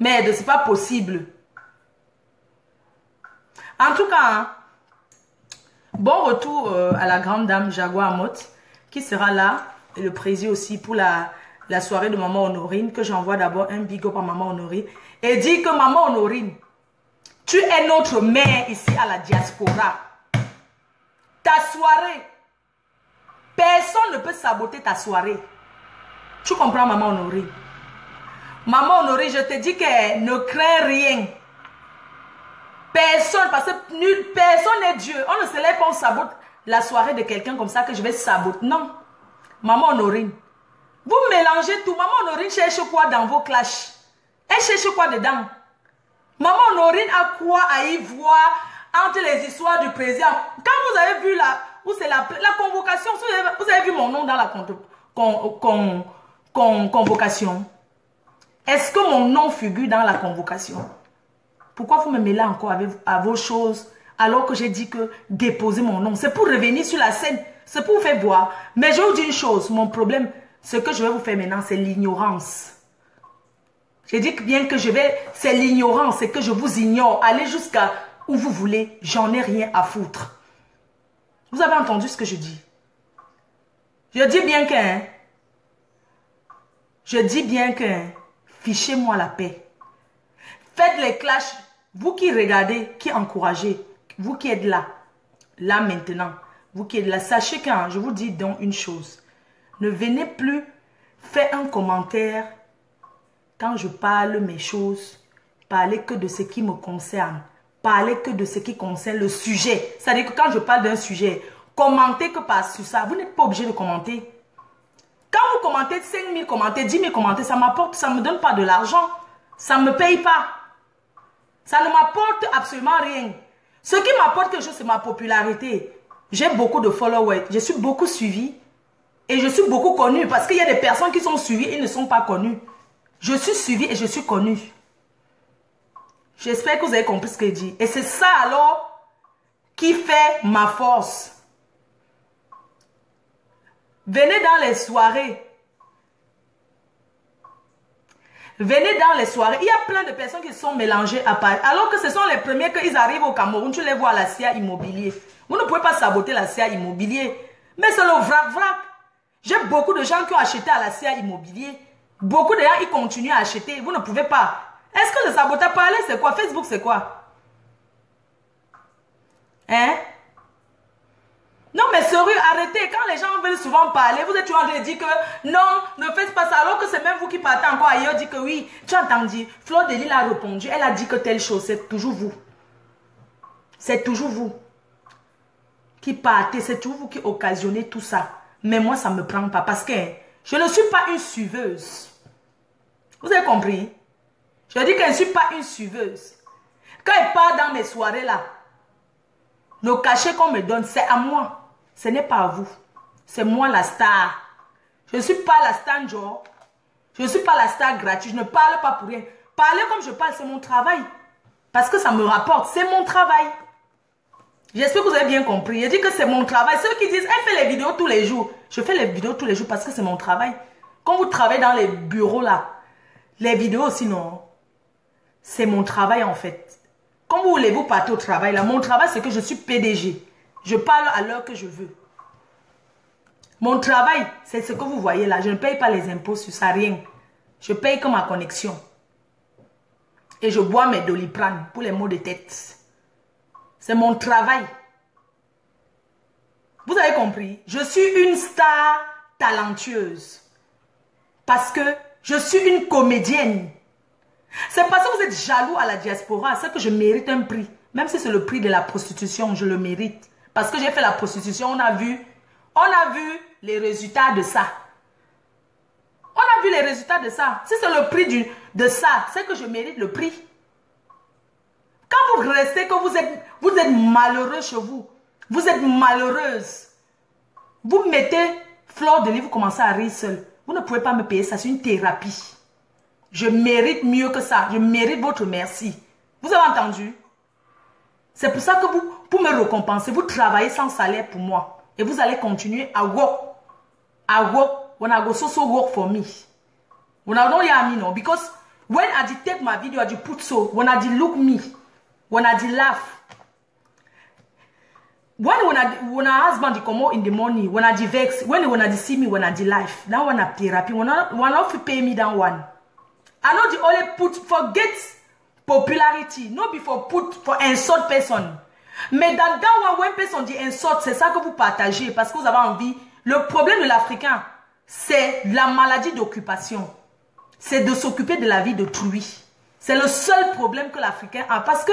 Merde, c'est pas possible. En tout cas, hein, bon retour à la grande dame Jaguar Amotte qui sera là. Et le président aussi pour la soirée de Maman Honorine. Que j'envoie d'abord un big up à Maman Honorine. Et dit que Maman Honorine, tu es notre mère ici à la diaspora. Ta soirée, personne ne peut saboter ta soirée. Tu comprends, Maman Honorine? Maman Honorine, je te dis qu'elle ne craint rien. Personne, parce que personne n'est Dieu. On ne se lève pas, on sabote la soirée de quelqu'un comme ça que je vais saboter. Non. Maman Honorine. Vous mélangez tout. Maman Honorine cherche quoi dans vos clashs? Elle cherche quoi dedans? Maman Honorine a quoi à y voir entre les histoires du président? Quand vous avez vu la convocation, vous avez vu mon nom dans la convocation. Est-ce que mon nom figure dans la convocation? Pourquoi vous me mêlez encore à vos choses alors que j'ai dit que déposer mon nom? C'est pour revenir sur la scène. C'est pour vous faire voir. Mais je vous dis une chose. Mon problème, ce que je vais vous faire maintenant, c'est l'ignorance. J'ai dit bien que c'est l'ignorance, c'est que je vous ignore. Allez jusqu'à où vous voulez. J'en ai rien à foutre. Vous avez entendu ce que je dis? Je dis bien que fichez-moi la paix. Faites les clashs. Vous qui regardez, qui encouragez, vous qui êtes là maintenant, vous qui êtes là, sachez que je vous dis donc une chose. Ne venez plus faire un commentaire quand je parle mes choses. Parlez que de ce qui me concerne. Parlez que de ce qui concerne le sujet. C'est-à-dire que quand je parle d'un sujet, commentez que sur ça. Vous n'êtes pas obligé de commenter. Quand vous commentez 5 000 commentaires, 10 000 commentaires, ça m'apporte, ça ne me donne pas de l'argent. Ça ne me paye pas. Ça ne m'apporte absolument rien. Ce qui m'apporte quelque chose, c'est ma popularité. J'ai beaucoup de followers. Je suis beaucoup suivi. Et je suis beaucoup connu. Parce qu'il y a des personnes qui sont suivies et ne sont pas connues. Je suis suivi et je suis connu. J'espère que vous avez compris ce que je dis. Et c'est ça alors qui fait ma force. Venez dans les soirées. Venez dans les soirées. Il y a plein de personnes qui se sont mélangées à Paris. Alors que ce sont les premiers qu'ils arrivent au Cameroun. Tu les vois à la CIA Immobilier. Vous ne pouvez pas saboter la CIA Immobilier. Mais c'est le vrac. J'ai beaucoup de gens qui ont acheté à la CIA Immobilier. Beaucoup de gens, ils continuent à acheter. Vous ne pouvez pas. Est-ce que le sabotage parler, c'est quoi? Facebook, c'est quoi? Hein? Non, mais sérieux, arrêtez. Quand les gens veulent souvent parler, vous êtes toujours en train de dire que non, ne faites pas ça. Alors que c'est même vous qui partez encore ailleurs, dit que oui. Tu as entendu? Fleur de Lille a répondu. Elle a dit que telle chose, c'est toujours vous. C'est toujours vous qui partez. C'est toujours vous qui occasionnez tout ça. Mais moi, ça ne me prend pas parce que je ne suis pas une suiveuse. Vous avez compris? Je dis que je ne suis pas une suiveuse. Quand elle part dans mes soirées là, le cachet qu'on me donne, c'est à moi. Ce n'est pas à vous. C'est moi la star. Je ne suis pas la star genre. Je ne suis pas la star gratuite. Je ne parle pas pour rien. Parler comme je parle, c'est mon travail. Parce que ça me rapporte. C'est mon travail. J'espère que vous avez bien compris. Je dis que c'est mon travail. Ceux qui disent, elle fait les vidéos tous les jours. Je fais les vidéos tous les jours parce que c'est mon travail. Quand vous travaillez dans les bureaux là, les vidéos aussi non. C'est mon travail en fait. Comme vous voulez vous partez au travail là, mon travail c'est que je suis PDG. Je parle à l'heure que je veux. Mon travail, c'est ce que vous voyez là. Je ne paye pas les impôts sur ça, rien. Je paye que ma connexion. Et je bois mes Doliprane pour les maux de tête. C'est mon travail. Vous avez compris? Je suis une star talentueuse. Parce que je suis une comédienne. C'est parce que vous êtes jaloux à la diaspora. C'est que je mérite un prix. Même si c'est le prix de la prostitution, je le mérite. Parce que j'ai fait la prostitution, on a vu les résultats de ça. On a vu les résultats de ça. Si c'est le prix de ça, c'est que je mérite le prix. Quand vous restez, que vous êtes malheureux chez vous, vous êtes malheureuse, vous mettez Fleur de Lys, vous commencez à rire seul. Vous ne pouvez pas me payer ça, c'est une thérapie. Je mérite mieux que ça. Je mérite votre merci. Vous avez entendu? C'est pour ça que vous, pour me récompenser, vous travaillez sans salaire pour moi. Et vous allez continuer à work. À work. When I go so work for me. When I don't hear me no. Because when I did take my video, I did put so. When I did look me. When I did laugh. When I husband come out in the morning. When I did vex. When I did see me. When I did life. That one I therapy. When I pay me that one. I know the only put forget popularity. No before put for insult person. Mais dans one, when person dit insult, c'est ça que vous partagez parce que vous avez envie. Le problème de l'Africain, c'est la maladie d'occupation. C'est de s'occuper de la vie d'autrui. C'est le seul problème que l'Africain a. Parce que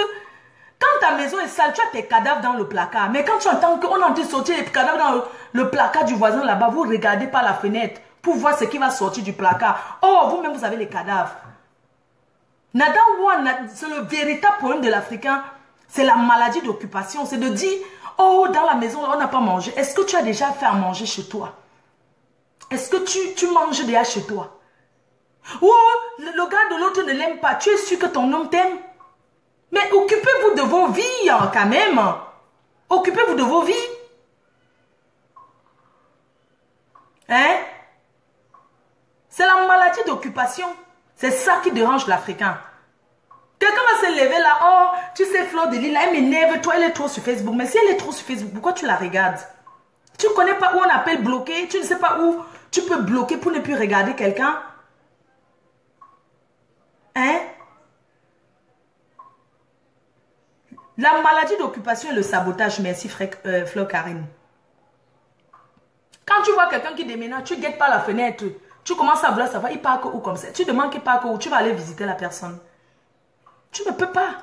Quand ta maison est sale, tu as tes cadavres dans le placard. Mais quand tu entends qu'on a envie de sortir les cadavres dans le placard du voisin là-bas, vous regardez par la fenêtre pour voir ce qui va sortir du placard. Oh, vous-même, vous avez les cadavres. C'est le véritable problème de l'Africain. C'est la maladie d'occupation. C'est de dire, oh, dans la maison, on n'a pas mangé. Est-ce que tu as déjà fait à manger chez toi? Est-ce que tu manges déjà chez toi? Ou le gars de l'autre ne l'aime pas. Tu es sûr que ton homme t'aime? Mais occupez-vous de vos vies, hein, quand même. Occupez-vous de vos vies. Hein? C'est la maladie d'occupation. C'est ça qui dérange l'Africain. Quelqu'un va se lever là. Oh, tu sais, Fleur de Lys, là, elle m'énerve. Toi, elle est trop sur Facebook. Mais si elle est trop sur Facebook, pourquoi tu la regardes? Tu ne connais pas où on appelle bloquer. Tu ne sais pas où tu peux bloquer pour ne plus regarder quelqu'un. Hein? La maladie d'occupation et le sabotage. Merci, Fleur Karine. Quand tu vois quelqu'un qui déménage, tu guettes par la fenêtre. Tu commences à vouloir savoir, il part où comme ça. Tu demandes qu'il part où, tu vas aller visiter la personne. Tu ne peux pas.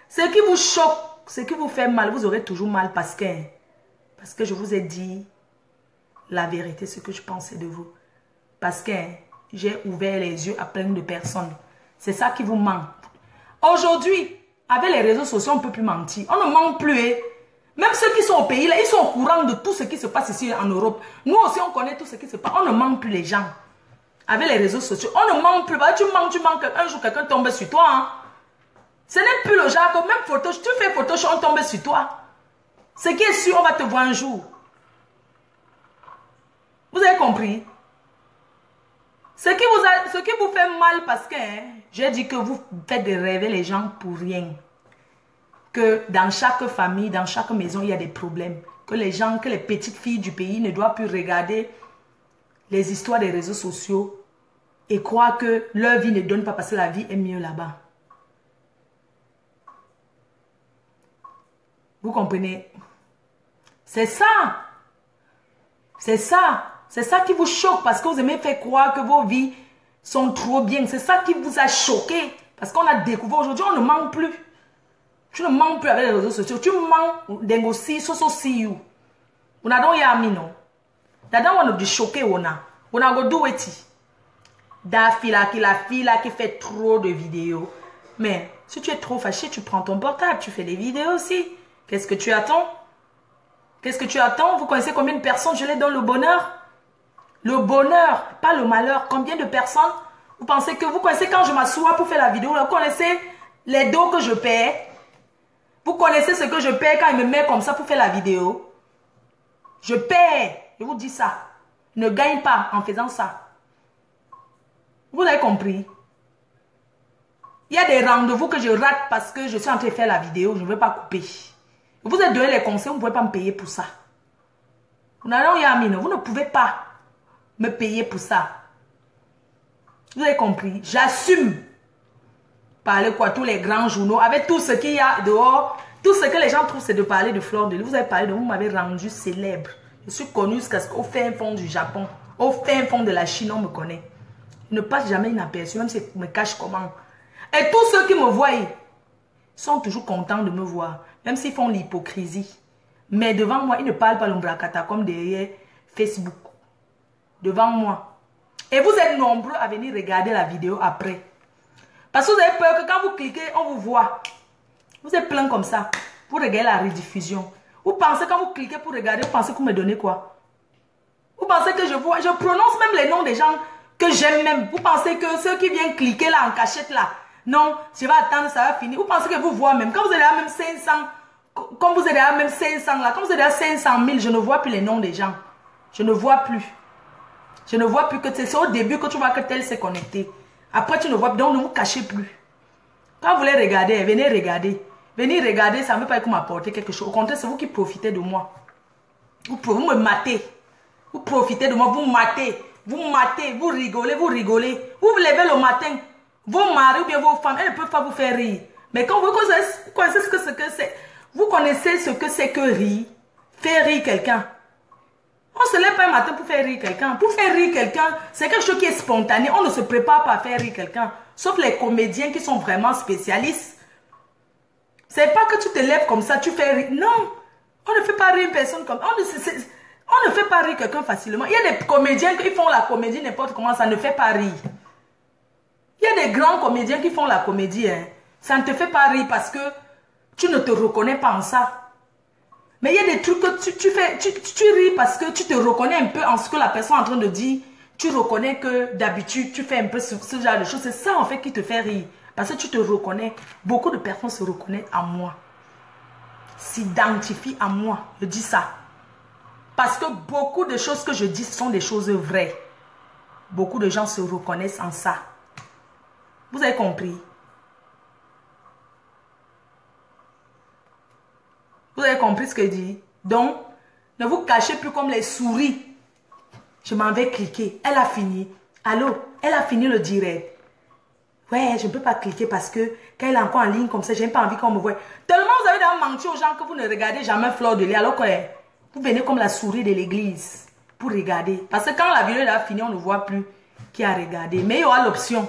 Ce qui vous choque, ce qui vous fait mal, vous aurez toujours mal parce que je vous ai dit la vérité, ce que je pensais de vous. Parce que j'ai ouvert les yeux à plein de personnes. C'est ça qui vous manque. Aujourd'hui, avec les réseaux sociaux, on ne peut plus mentir. On ne ment plus. Hein. Même ceux qui sont au pays, là, ils sont au courant de tout ce qui se passe ici en Europe. Nous aussi, on connaît tout ce qui se passe. On ne ment plus les gens. Avec les réseaux sociaux, on ne ment plus. Bah, tu mens, un jour, quelqu'un tombe sur toi. Hein. Ce n'est plus le genre que même photo, tu fais photo, on tombe sur toi. Ce qui est sûr, on va te voir un jour. Vous avez compris? Ce qui vous fait mal parce que j'ai dit que vous faites de rêver les gens pour rien. Que dans chaque famille, dans chaque maison, il y a des problèmes. Que les petites filles du pays ne doivent plus regarder les histoires des réseaux sociaux et croire que leur vie ne donne pas parce que la vie est mieux là-bas. Vous comprenez? C'est ça. C'est ça. C'est ça qui vous choque parce que vous aimez faire croire que vos vies sont trop bien. C'est ça qui vous a choqué. Parce qu'on a découvert aujourd'hui, on ne ment plus. Tu ne mens plus avec les réseaux sociaux. Tu mens d'engossi, so see you. On a donc yami non. Dadans on a du choqué on a go do it. Da fila qui fait trop de vidéos. Mais si tu es trop fâché, tu prends ton portable, tu fais des vidéos aussi. Qu'est-ce que tu attends? Qu'est-ce que tu attends? Vous connaissez combien de personnes je les donne le bonheur? Le bonheur, pas le malheur. Combien de personnes? Vous pensez que vous connaissez quand je m'assois pour faire la vidéo, vous connaissez les dos que je paie? Vous connaissez ce que je paie quand il me met comme ça pour faire la vidéo? Je paie. Je vous dis ça. Ne gagne pas en faisant ça. Vous avez compris? Il y a des rendez-vous que je rate parce que je suis en train de faire la vidéo. Je ne veux pas couper. Vous avez donné les conseils, vous ne pouvez pas me payer pour ça. Vous ne pouvez pas me payer pour ça. Vous avez compris? J'assume. Parler quoi? Tous les grands journaux, avec tout ce qu'il y a dehors, tout ce que les gens trouvent, c'est de parler de Fleur de Lys. Vous avez parlé de vous, m'avez rendu célèbre. Je suis connue jusqu'au fin fond du Japon, au fin fond de la Chine, on me connaît. Je ne passe jamais inaperçu, même si je me cache comment. Et tous ceux qui me voient sont toujours contents de me voir, même s'ils font l'hypocrisie. Mais devant moi, ils ne parlent pas l'ombracata comme derrière Facebook. Devant moi. Et vous êtes nombreux à venir regarder la vidéo après. Parce que vous avez peur que quand vous cliquez, on vous voit. Vous êtes plein comme ça. Vous regardez la rediffusion. Vous pensez quand vous cliquez pour regarder, vous pensez que vous me donnez quoi? Vous pensez que je vois, je prononce même les noms des gens que j'aime même. Vous pensez que ceux qui viennent cliquer là en cachette là, non, je vais attendre, ça va finir. Vous pensez que vous voyez même. Quand vous êtes là même 500, comme vous êtes là même 500 là, quand vous êtes là 500 000, je ne vois plus les noms des gens. Je ne vois plus. Je ne vois plus que c'est au début que tu vois que tel s'est connecté. Après, tu ne vois plus, donc ne vous cachez plus. Quand vous voulez regarder, venez regarder. Venez regarder, ça ne veut pas que vous m'apportez quelque chose. Au contraire, c'est vous qui profitez de moi. Vous me matez. Vous profitez de moi, vous matez. Vous matez, vous rigolez, vous rigolez. Vous vous levez le matin. Vos maris ou bien vos femmes, elles ne peuvent pas vous faire rire. Mais quand vous connaissez ce que c'est, vous connaissez ce que c'est que rire, faire rire quelqu'un. On se lève pas un matin pour faire rire quelqu'un. Pour faire rire quelqu'un, c'est quelque chose qui est spontané. On ne se prépare pas à faire rire quelqu'un. Sauf les comédiens qui sont vraiment spécialistes. C'est pas que tu te lèves comme ça, tu fais rire. Non, on ne fait pas rire une personne comme... On ne fait pas rire quelqu'un facilement. Il y a des comédiens qui font la comédie n'importe comment, ça ne fait pas rire. Il y a des grands comédiens qui font la comédie, hein. Ça ne te fait pas rire parce que tu ne te reconnais pas en ça. Mais il y a des trucs que tu ris parce que tu te reconnais un peu en ce que la personne est en train de dire. Tu reconnais que d'habitude, tu fais un peu ce genre de choses. C'est ça en fait qui te fait rire. Parce que tu te reconnais. Beaucoup de personnes se reconnaissent en moi. S'identifient à moi. Je dis ça. Parce que beaucoup de choses que je dis sont des choses vraies. Beaucoup de gens se reconnaissent en ça. Vous avez compris? Vous avez compris ce que je dis? Donc, ne vous cachez plus comme les souris. Je m'en vais cliquer. Elle a fini. Allô? Elle a fini le direct. Ouais, je ne peux pas cliquer parce que quand elle est encore en ligne comme ça, je n'ai pas envie qu'on me voie. Tellement vous avez d'ailleurs menti aux gens que vous ne regardez jamais Fleur de Lys. Alors que vous venez comme la souris de l'église pour regarder. Parce que quand la vidéo a fini, on ne voit plus qui a regardé. Mais il y aura l'option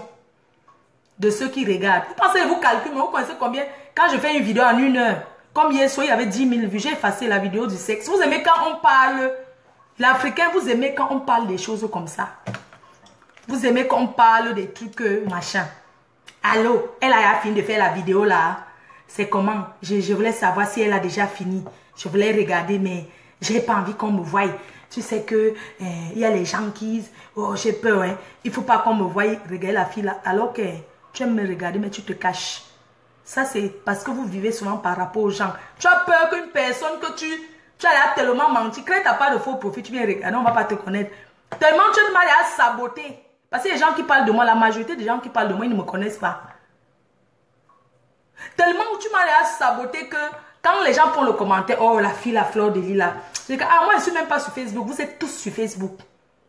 de ceux qui regardent. Vous pensez, vous calculez, mais vous connaissez combien? Quand je fais une vidéo en 1 heure, comme hier soir, il y avait 10 000 vues. J'ai effacé la vidéo du sexe. Vous aimez quand on parle... L'Africain, vous aimez quand on parle des choses comme ça. Vous aimez quand on parle des trucs machin. Allô, elle a fini de faire la vidéo là. C'est comment? Je voulais savoir si elle a déjà fini. Je voulais regarder, mais j'ai pas envie qu'on me voie. Tu sais que il y a les gens qui disent, oh j'ai peur, hein. Il faut pas qu'on me voie regarder la fille là. Alors que tu aimes me regarder, mais tu te caches. Ça c'est parce que vous vivez souvent par rapport aux gens. Tu as peur qu'une personne que tu as tellement menti, crée t'as pas de faux profil, tu viens regarder, on va pas te connaître. Tellement tu as du mal à saboter. Parce que les gens qui parlent de moi, la majorité des gens qui parlent de moi, ils ne me connaissent pas. Tellement tu m'as saboté que quand les gens font le commentaire, oh la fille, la Fleur de Lys là, je dis que, ah moi je ne suis même pas sur Facebook, vous êtes tous sur Facebook.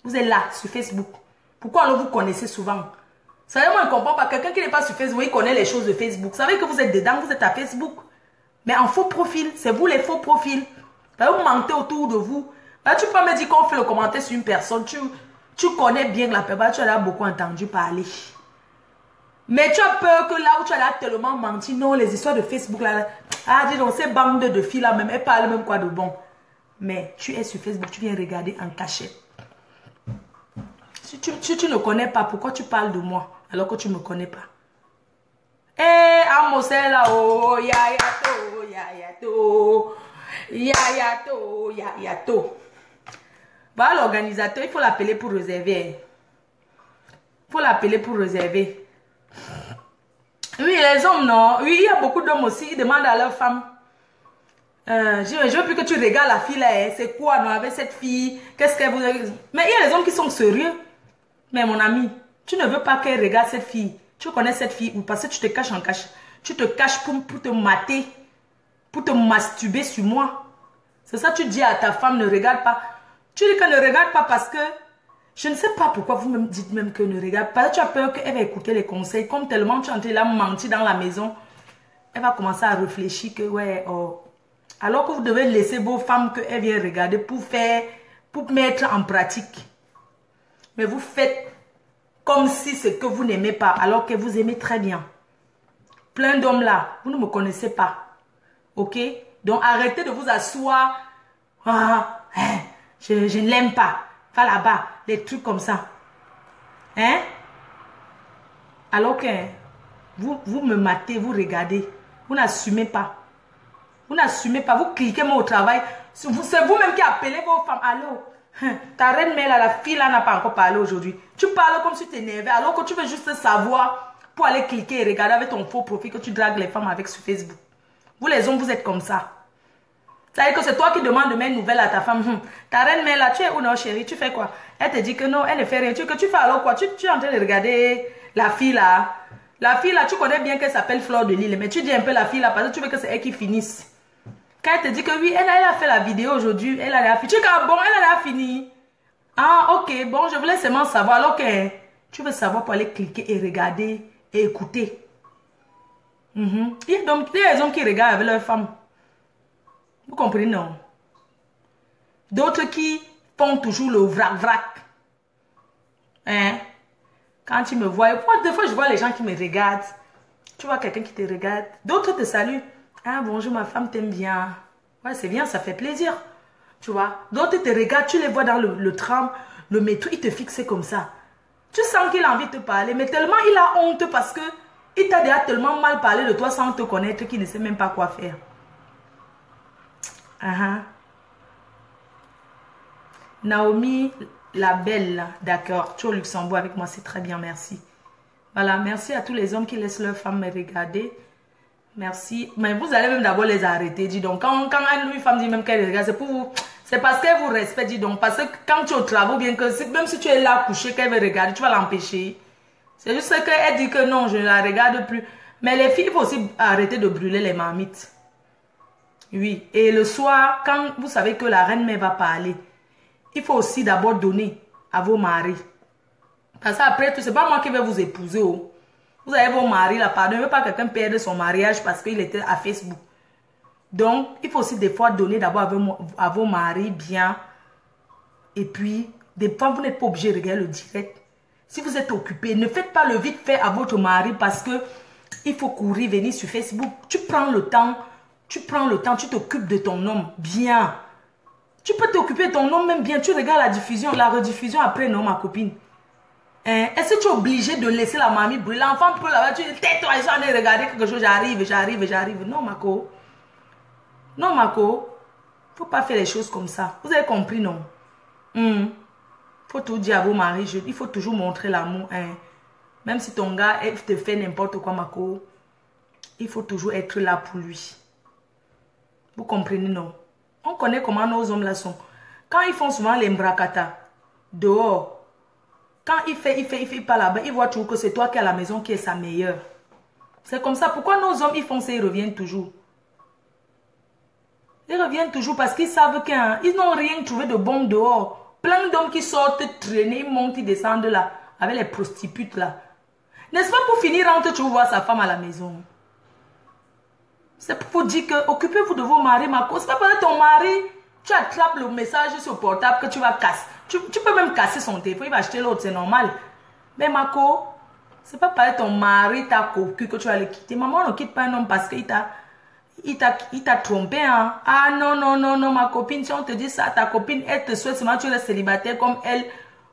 Vous êtes là, sur Facebook. Pourquoi alors vous connaissez souvent? Ça veut dire, moi je ne comprends pas, quelqu'un qui n'est pas sur Facebook, il connaît les choses de Facebook. Vous savez que vous êtes dedans, vous êtes à Facebook. Mais en faux profil, c'est vous les faux profils. Vous mentez autour de vous. Là, tu peux me dire qu'on fait le commentaire sur une personne, tu connais bien la personne, tu en as beaucoup entendu parler. Mais tu as peur que là où tu as tellement menti, non, les histoires de Facebook là, ah dis donc, ces bandes de filles là même, elles parlent même quoi de bon. Mais tu es sur Facebook, tu viens regarder en cachette. Si tu ne connais pas, pourquoi tu parles de moi alors que tu ne me connais pas? Eh, Amosé là, oh, ya to, ya to, ya to. Voilà l'organisateur, il faut l'appeler pour réserver. Il faut l'appeler pour réserver. Oui, les hommes, non. Oui, il y a beaucoup d'hommes aussi, ils demandent à leurs femmes. Je veux plus que tu regardes la fille là. C'est quoi, non, avec cette fille? Qu'est-ce qu'elle vous... Mais il y a les hommes qui sont sérieux. Mais mon ami, tu ne veux pas qu'elle regarde cette fille. Tu connais cette fille ou parce que tu te caches en cache. Tu te caches pour te mater, pour te masturber sur moi. C'est ça, tu dis à ta femme, ne regarde pas. Tu dis qu'elle ne regarde pas parce que... Je ne sais pas pourquoi vous me dites même qu'elle ne regarde pas. Tu as peur qu'elle va écouter les conseils. Comme tellement tu es en train de mentir dans la maison. Elle va commencer à réfléchir que, ouais, oh. Alors que vous devez laisser vos femmes qu'elles viennent regarder pour mettre en pratique. Mais vous faites comme si c'est que vous n'aimez pas, alors que vous aimez très bien. Plein d'hommes là, vous ne me connaissez pas. Ok? Donc arrêtez de vous asseoir. Ah, je ne l'aime pas. Va là-bas, des trucs comme ça. Hein? Alors que vous me matez, vous regardez. Vous n'assumez pas. Vous n'assumez pas. Vous cliquez moi au travail. C'est vous-même qui appelez vos femmes. Allô? Ta reine mère, la fille là n'a pas encore parlé aujourd'hui. Tu parles comme si tu t'énervais alors que tu veux juste savoir pour aller cliquer et regarder avec ton faux profil que tu dragues les femmes avec sur Facebook. Vous les hommes, vous êtes comme ça. Ça veut dire que c'est toi qui demandes de mettre nouvelles à ta femme. Ta reine mère là, tu es où non chérie? Tu fais quoi? Elle te dit que non, elle ne fait rien. Que tu fais alors quoi? Tu es en train de regarder la fille là. La fille là, tu connais bien qu'elle s'appelle Fleur de Lys. Mais tu dis un peu la fille là parce que tu veux que c'est elle qui finisse. Quand elle te dit que oui, elle a fait la vidéo aujourd'hui, elle a fini. Tu dis que bon, elle a fini. Ah, ok, bon, je voulais seulement savoir. Alors que tu veux savoir pour aller cliquer et regarder et écouter. Il y a donc des hommes qui regardent avec leurs femmes. Vous comprenez, non? D'autres qui font toujours le vrac-vrac. Hein? Quand tu me vois, des fois je vois les gens qui me regardent. Tu vois quelqu'un qui te regarde. D'autres te saluent. Ah, bonjour, ma femme t'aime bien. Ouais, c'est bien, ça fait plaisir. Tu vois. D'autres te regardent, tu les vois dans le tram, le métro, ils te fixent comme ça. Tu sens qu'il a envie de te parler, mais tellement il a honte parce que il t'a déjà tellement mal parlé de toi sans te connaître qu'il ne sait même pas quoi faire. Naomi, la belle, d'accord. Tu es au Luxembourg avec moi, c'est très bien, merci. Voilà, merci à tous les hommes qui laissent leurs femmes me regarder. Merci. Mais vous allez même d'abord les arrêter, dis donc. Quand une femme dit même qu'elle les regarde, c'est pour vous. C'est parce qu'elle vous respecte, dis donc. Parce que quand tu es au travail, bien que même si tu es là couché, qu'elle veut regarder, tu vas l'empêcher. C'est juste qu'elle dit que non, je ne la regarde plus. Mais les filles, il faut aussi arrêter de brûler les marmites. Oui. Et le soir, quand vous savez que la reine mère va parler, il faut aussi d'abord donner à vos maris. Parce qu'après tout, c'est pas moi qui vais vous épouser. Oh. Vous avez vos maris là, pardon, ne veut pas que quelqu'un perde son mariage parce qu'il était à Facebook. Donc, il faut aussi des fois donner d'abord à vos maris bien. Et puis, des fois, vous n'êtes pas obligé de regarder le direct. Si vous êtes occupé, ne faites pas le vite fait à votre mari parce que il faut courir, venir sur Facebook. Tu prends le temps, tu t'occupes de ton homme bien. Tu peux t'occuper de ton homme même bien. Tu regardes la rediffusion après, non, ma copine. Est-ce que tu es obligé de laisser la mamie brûler? L'enfant peut là-bas, tu dis, tais-toi, ils sont en train de regarder quelque chose, j'arrive. Non, Marco. Non, Marco. Faut pas faire les choses comme ça. Vous avez compris, non? Faut tout dire à vos maris. Il faut toujours montrer l'amour. Même si ton gars te fait n'importe quoi, Marco, il faut toujours être là pour lui. Vous comprenez, non? On connaît comment nos hommes là sont. Quand ils font souvent les mbrakata, dehors, quand il fait pas là-bas, il voit toujours que c'est toi qui es à la maison qui est sa meilleure. C'est comme ça. Pourquoi nos hommes, ils font ça, ils reviennent toujours? Ils reviennent toujours parce qu'ils savent qu'ils n'ont rien trouvé de bon dehors. Plein d'hommes qui sortent traîner, ils montent, ils descendent là, avec les prostituées là. N'est-ce pas pour finir, rentre toujours voir sa femme à la maison? C'est pour vous dire que occupez-vous de vos maris, Marco. C'est pas parce que ton mari, tu attrapes le message sur le portable que tu vas casser. Tu peux même casser son téléphone, il va acheter l'autre, c'est normal. Mais Marco, c'est pas parce que ton mari t'a cocu que tu vas le quitter. Maman ne quitte pas un homme parce qu'il t'a trompé. Hein? Ah non, ma copine, si on te dit ça, ta copine, elle te souhaite seulement que tu restes célibataire comme elle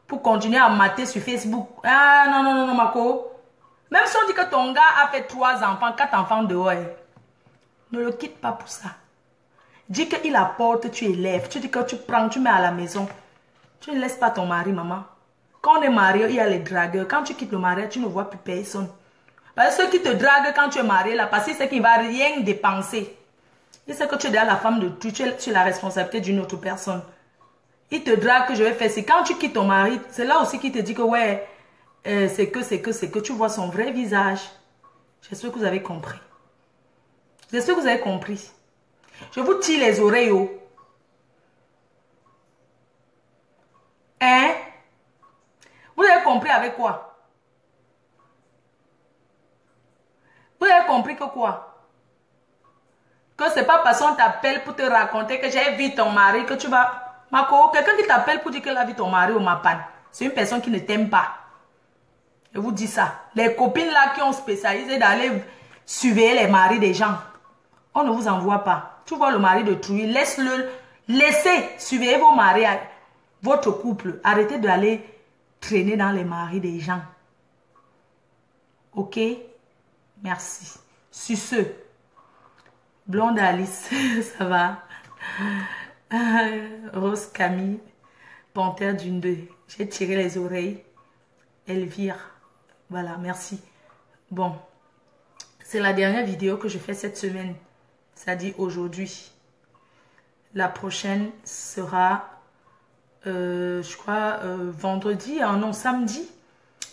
pour continuer à mater sur Facebook. Ah non, Marco. Même si on dit que ton gars a fait 3 enfants, 4 enfants dehors, ne le quitte pas pour ça. Dis qu'il apporte, tu élèves. Tu dis que tu prends, tu mets à la maison. Tu ne laisses pas ton mari, maman. Quand on est marié, il y a les dragueurs. Quand tu quittes le mariage, tu ne vois plus personne. Parce que ceux qui te draguent quand tu es marié, là, parce que c'est qu'il ne va rien dépenser. Il sait que tu es déjà la femme de tout, tu es la responsabilité d'une autre personne. Il te drague que je vais faire. C'est quand tu quittes ton mari, c'est là aussi qu'il te dit que ouais, c'est que tu vois son vrai visage. J'espère que vous avez compris. J'espère que vous avez compris. Je vous tire les oreilles. Oh. Hein? Vous avez compris avec quoi? Vous avez compris que quoi? Que c'est pas parce qu'on t'appelle pour te raconter que j'ai vu ton mari que tu vas... Marco, quelqu'un qui t'appelle pour dire qu'elle a vu ton mari au Mapan, c'est une personne qui ne t'aime pas. Je vous dis ça. Les copines là qui ont spécialisé d'aller surveiller les maris des gens, on ne vous envoie pas. Tu vois le mari de Trouille, laissez surveiller vos maris, votre couple. Arrêtez d'aller traîner dans les maris des gens. Ok? Merci. Sur ce, Blonde Alice, ça va? Rose Camille, Panthère d'une deux. J'ai tiré les oreilles. Elvire. Voilà, merci. Bon, c'est la dernière vidéo que je fais cette semaine. Ça dit aujourd'hui. La prochaine sera, je crois, vendredi, non, samedi.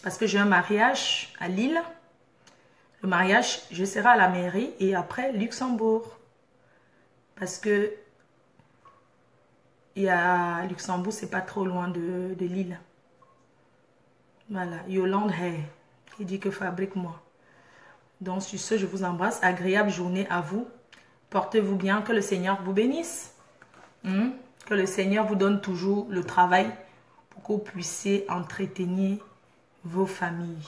Parce que j'ai un mariage à Lille. Le mariage, je serai à la mairie et après Luxembourg. Parce que Luxembourg, c'est pas trop loin de Lille. Voilà, Yolande Hay, qui dit que fabrique-moi. Donc sur ce, je vous embrasse. Agréable journée à vous. Portez-vous bien, que le Seigneur vous bénisse. Que le Seigneur vous donne toujours le travail pour que vous puissiez entretenir vos familles.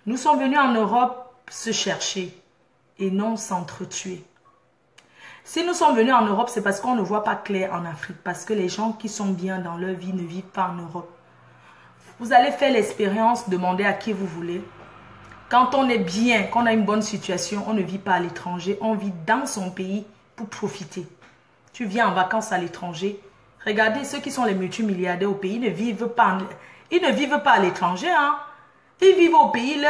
Nous sommes venus en Europe se chercher. et non s'entretuer. Si nous sommes venus en Europe, c'est parce qu'on ne voit pas clair en Afrique. Parce que les gens qui sont bien dans leur vie ne vivent pas en Europe. Vous allez faire l'expérience, demander à qui vous voulez. Quand on est bien, qu'on a une bonne situation, on ne vit pas à l'étranger. On vit dans son pays pour profiter. Tu viens en vacances à l'étranger. Regardez ceux qui sont les multimilliardaires au pays, ils ne vivent pas à l'étranger. Hein. Ils vivent au pays,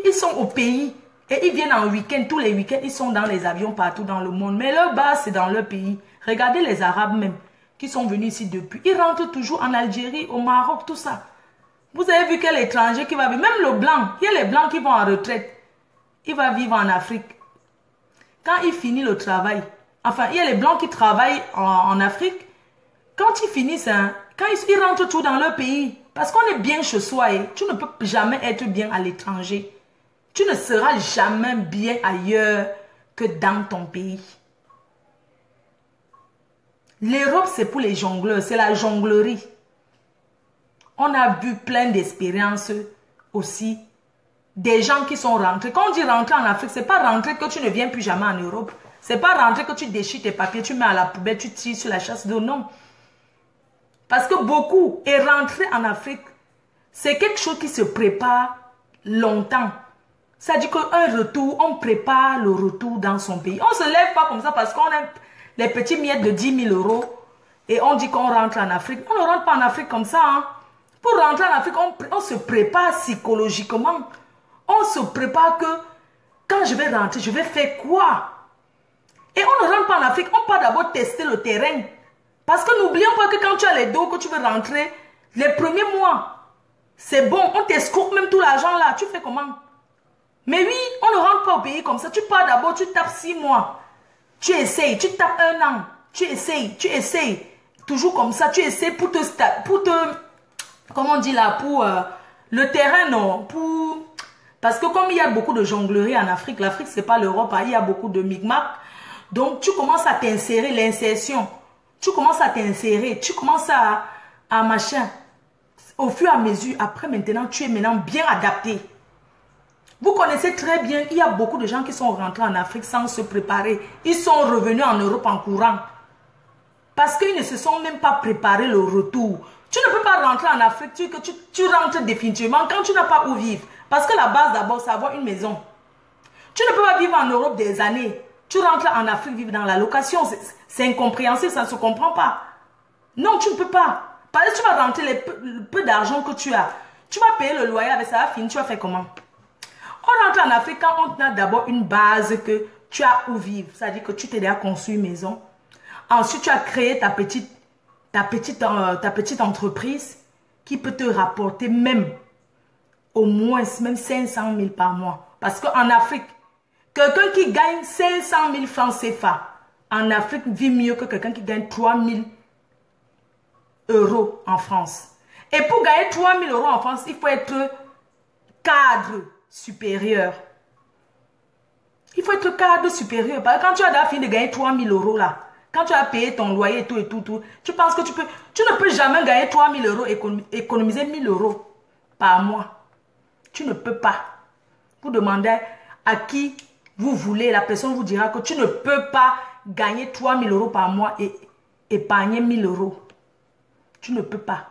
ils sont au pays. Et ils viennent en week-end, tous les week-ends, ils sont dans les avions partout dans le monde. Mais leur base, c'est dans leur pays. Regardez les Arabes même, qui sont venus ici depuis. Ils rentrent toujours en Algérie, au Maroc, tout ça. Vous avez vu quel étranger qui va vivre, même le blanc, il y a les blancs qui vont en retraite. Il va vivre en Afrique. Quand il finit le travail, enfin, il y a les blancs qui travaillent en Afrique. Quand ils finissent, hein, quand ils rentrent tout dans leur pays, parce qu'on est bien chez soi, et tu ne peux jamais être bien à l'étranger. Tu ne seras jamais bien ailleurs que dans ton pays. L'Europe, c'est pour les jongleurs, c'est la jonglerie. On a vu plein d'expériences aussi. Des gens qui sont rentrés. Quand on dit rentrer en Afrique, c'est pas rentrer que tu ne viens plus jamais en Europe. C'est pas rentrer que tu déchires tes papiers, tu mets à la poubelle, tu tires sur la chasse d'eau. Non. Parce que beaucoup, et rentrer en Afrique, c'est quelque chose qui se prépare longtemps. Ça dit qu'un retour, on prépare le retour dans son pays. On ne se lève pas comme ça parce qu'on a les petits miettes de 10 000 € et on dit qu'on rentre en Afrique. On ne rentre pas en Afrique comme ça. Hein. Pour rentrer en Afrique, on se prépare psychologiquement. On se prépare que quand je vais rentrer, je vais faire quoi? Et on ne rentre pas en Afrique, on part d'abord tester le terrain. Parce que n'oublions pas que quand tu as les dos, que tu veux rentrer, les premiers mois, c'est bon, on t'escroque même tout l'argent là. Tu fais comment? Mais oui, on ne rentre pas au pays comme ça. Tu pars d'abord, tu tapes 6 mois. Tu essayes, tu tapes 1 an. Tu essayes. Toujours comme ça, tu essayes pour te comment on dit là, pour le terrain, non. Parce que comme il y a beaucoup de jonglerie en Afrique, l'Afrique c'est pas l'Europe, hein, il y a beaucoup de micmac. Donc tu commences à t'insérer, l'insertion. Tu commences à t'insérer, tu commences à machin. Au fur et à mesure, après maintenant, tu es maintenant bien adapté. Vous connaissez très bien, il y a beaucoup de gens qui sont rentrés en Afrique sans se préparer. Ils sont revenus en Europe en courant. Parce qu'ils ne se sont même pas préparés le retour. Tu ne peux pas rentrer en Afrique, tu rentres définitivement quand tu n'as pas où vivre. Parce que la base d'abord, c'est avoir une maison. Tu ne peux pas vivre en Europe des années. Tu rentres en Afrique, vivre dans la location. C'est incompréhensible, ça ne se comprend pas. Non, tu ne peux pas. Parce que tu vas rentrer le peu d'argent que tu as. Tu vas payer le loyer avec ça, va finir, tu vas faire comment? On rentre en Afrique quand on a d'abord une base que tu as où vivre. C'est-à-dire que tu t'es déjà construit une maison. Ensuite, tu as créé ta petite entreprise qui peut te rapporter même au moins même 500 000 par mois. Parce qu'en Afrique, quelqu'un qui gagne 500 000 francs CFA en Afrique vit mieux que quelqu'un qui gagne 3 000 € en France. Et pour gagner 3 000 € en France, il faut être cadre supérieur. Il faut être cadre supérieur. Parce que quand tu as déjà fini de gagner 3 000 € là, quand tu as payé ton loyer et tout, tu penses que tu ne peux jamais gagner 3 000 €, économiser 1 000 € par mois. Tu ne peux pas. Vous demandez à qui vous voulez, la personne vous dira que tu ne peux pas gagner 3 000 € par mois et épargner 1 000 €. Tu ne peux pas.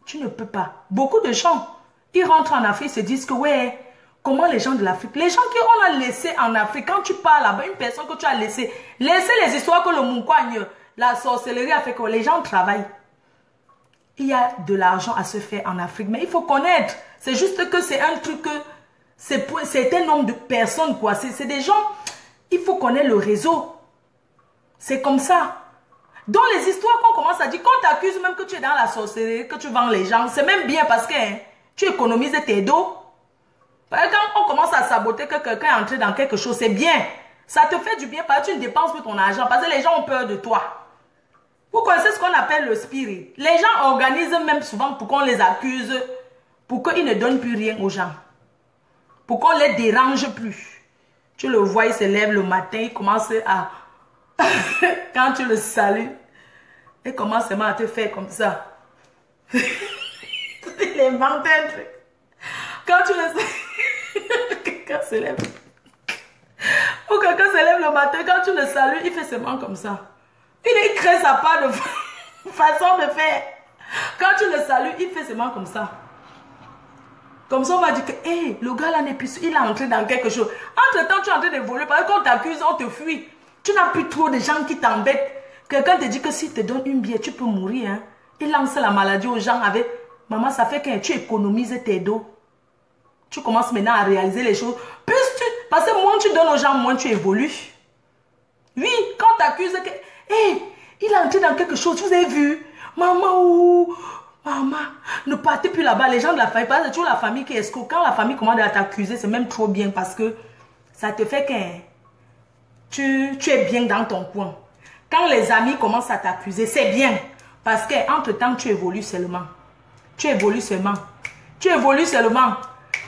Tu ne peux pas. Beaucoup de gens, ils rentrent en Afrique, se disent que ouais, comment les gens de l'Afrique, les gens qu'on a laissés en Afrique, quand tu parles là-bas, une personne que tu as laissée, laissez les histoires que le moukouagne, la sorcellerie a fait que les gens travaillent. Il y a de l'argent à se faire en Afrique, mais il faut connaître. C'est juste que c'est un truc que c'est un nombre de personnes, quoi. C'est des gens, il faut connaître le réseau. C'est comme ça. Dans les histoires qu'on commence à dire, qu'on t'accuse même que tu es dans la sorcellerie, que tu vends les gens, c'est même bien parce que hein, tu économises tes dos. Quand on commence à saboter que quelqu'un est entré dans quelque chose, c'est bien. Ça te fait du bien parce que tu ne dépenses plus ton argent, parce que les gens ont peur de toi. Vous connaissez ce qu'on appelle le spirit. Les gens organisent même souvent pour qu'on les accuse, pour qu'ils ne donnent plus rien aux gens. Pour qu'on les dérange plus. Tu le vois, il se lève le matin, il commence à... Quand tu le salues, il commence seulement à te faire comme ça. Il invente un truc. Quand tu le salues, quelqu'un se lève. Ou quelqu'un se lève le matin, quand tu le salues, il fait seulement comme ça. Il crée sa part de façon de faire. Quand tu le salues, il fait seulement comme ça. Comme ça, on va dire que, hey, le gars là n'est plus, il est entré dans quelque chose. Entre-temps, tu es en train d'évoluer. Parce que quand on t'accuse, on te fuit. Tu n'as plus trop de gens qui t'embêtent. Quelqu'un te dit que s'il te donne une bière, tu peux mourir. Hein? Il lance la maladie aux gens avec, maman, ça fait que tu économises tes dos. Tu commences maintenant à réaliser les choses. Parce que moins tu donnes aux gens, moins tu évolues. Oui, quand tu accuses que, hey, il est entré dans quelque chose, vous avez vu? Maman, ou maman, ne partez plus là-bas. Les gens de la famille, parce que c'est toujours la famille qui escroque. Quand la famille commence à t'accuser, c'est même trop bien parce que ça te fait que tu es bien dans ton coin. Quand les amis commencent à t'accuser, c'est bien. Parce qu'entre-temps, tu évolues seulement. Tu évolues seulement. Tu évolues seulement.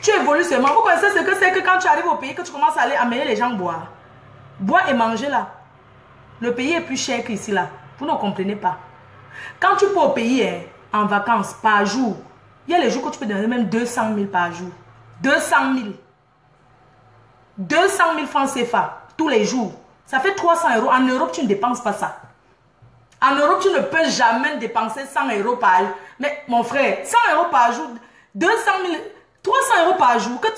Tu évolues seulement. Vous connaissez ce que c'est que quand tu arrives au pays, que tu commences à aller amener les gens boire. Boire et manger là. Le pays est plus cher qu'ici là. Vous ne comprenez pas. Quand tu peux au pays en vacances par jour, il y a les jours que tu peux donner même 200 000 par jour. 200 000. 200 000 francs CFA tous les jours. Ça fait 300 euros. En Europe, tu ne dépenses pas ça. En Europe, tu ne peux jamais dépenser 100 euros par jour. Mais mon frère, 100 euros par jour, 200 000, 300 euros par jour, que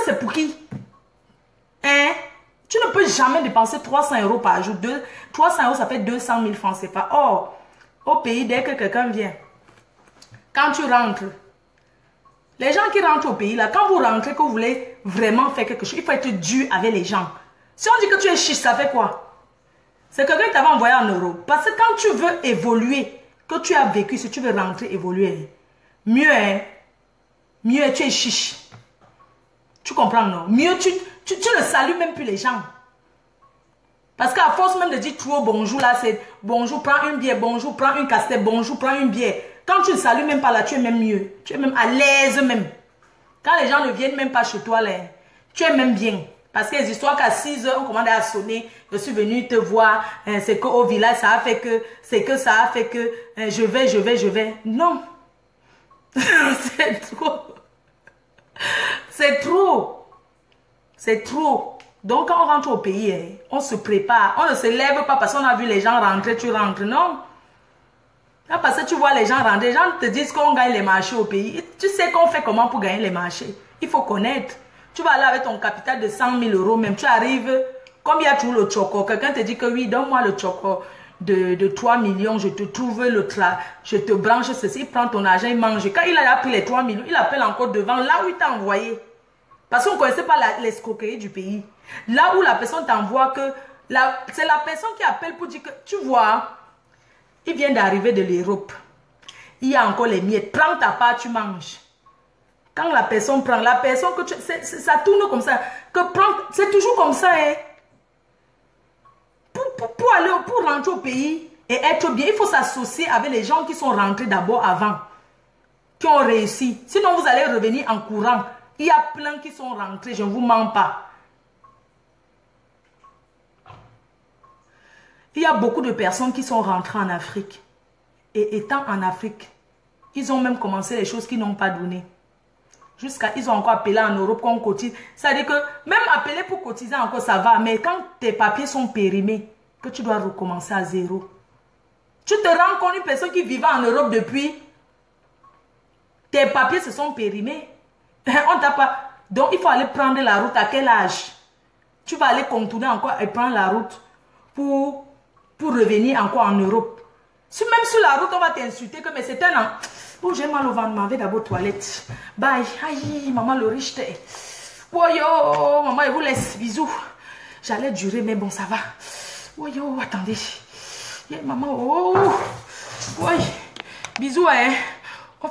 c'est pour qui? Hein? Tu ne peux jamais dépenser 300 euros par jour. 300 euros, ça fait 200 000 francs CFA. Or, au pays, dès que quelqu'un vient, quand tu rentres, les gens qui rentrent au pays, là, quand vous rentrez, que vous voulez vraiment faire quelque chose, il faut être dur avec les gens. Si on dit que tu es chiche, ça fait quoi? C'est quelqu'un qui t'avait envoyé en Europe. Parce que quand tu veux évoluer, que tu as vécu, si tu veux rentrer, évoluer, mieux, hein? Mieux, tu es chiche. Tu comprends, non? Mieux, tu ne salues même plus les gens. Parce qu'à force même de dire trop bonjour, là, c'est bonjour, prends une bière, bonjour, prends une casse-tête, bonjour, prends une bière. Quand tu ne salues même pas là, tu es même mieux. Tu es même à l'aise même. Quand les gens ne viennent même pas chez toi, là, tu es même bien. Parce que les histoires qu'à 6 heures, on commande à sonner, je suis venu te voir, c'est qu'au village, ça a fait que, c'est que ça a fait que, je vais. Non. C'est trop. C'est trop. C'est trop. Donc, quand on rentre au pays, on se prépare. On ne se lève pas parce qu'on a vu les gens rentrer, tu rentres. Non. Là, parce que tu vois les gens rentrer, les gens te disent qu'on gagne les marchés au pays. Tu sais qu'on fait comment pour gagner les marchés. Il faut connaître. Tu vas aller avec ton capital de 100 000 euros même. Tu arrives, comme il y a toujours le choco. Quelqu'un te dit que oui, donne-moi le choco de 3 millions. Je te trouve je te branche ceci. Il prend ton argent, il mange. Quand il a pris les 3 millions, il appelle encore devant là où il t'a envoyé. Parce qu'on ne connaissait pas l'escroquerie du pays. Là où la personne t'envoie que... C'est la personne qui appelle pour dire que... Tu vois, il vient d'arriver de l'Europe. Il y a encore les miettes. Prends ta part, tu manges. Quand la personne prend, la personne que tu... ça tourne comme ça. C'est toujours comme ça. Hein. Pour rentrer au pays et être bien, il faut s'associer avec les gens qui sont rentrés d'abord avant. Qui ont réussi. Sinon, vous allez revenir en courant. Il y a plein qui sont rentrés, je ne vous mens pas. Il y a beaucoup de personnes qui sont rentrées en Afrique. Et étant en Afrique, ils ont même commencé les choses qu'ils n'ont pas donné. Ils ont encore appelé en Europe qu'on cotise. C'est-à-dire que même appeler pour cotiser encore, ça va. Mais quand tes papiers sont périmés, que tu dois recommencer à zéro. Tu te rends compte, une personne qui vivait en Europe depuis, tes papiers se sont périmés. On t'a pas... Donc, il faut aller prendre la route. À quel âge? Tu vas aller contourner encore et prendre la route pour revenir encore en Europe. Même sur la route, on va t'insulter que mais c'est un an. Oh, j'ai mal au ventre, m'en vais d'abord aux toilettes. Bye. Aïe, maman le riche. Oh yo, maman, elle vous laisse. Bisous. J'allais durer, mais bon, ça va. Oh yo, attendez. Yeah, maman, oh. Ouais. Bisous, hein.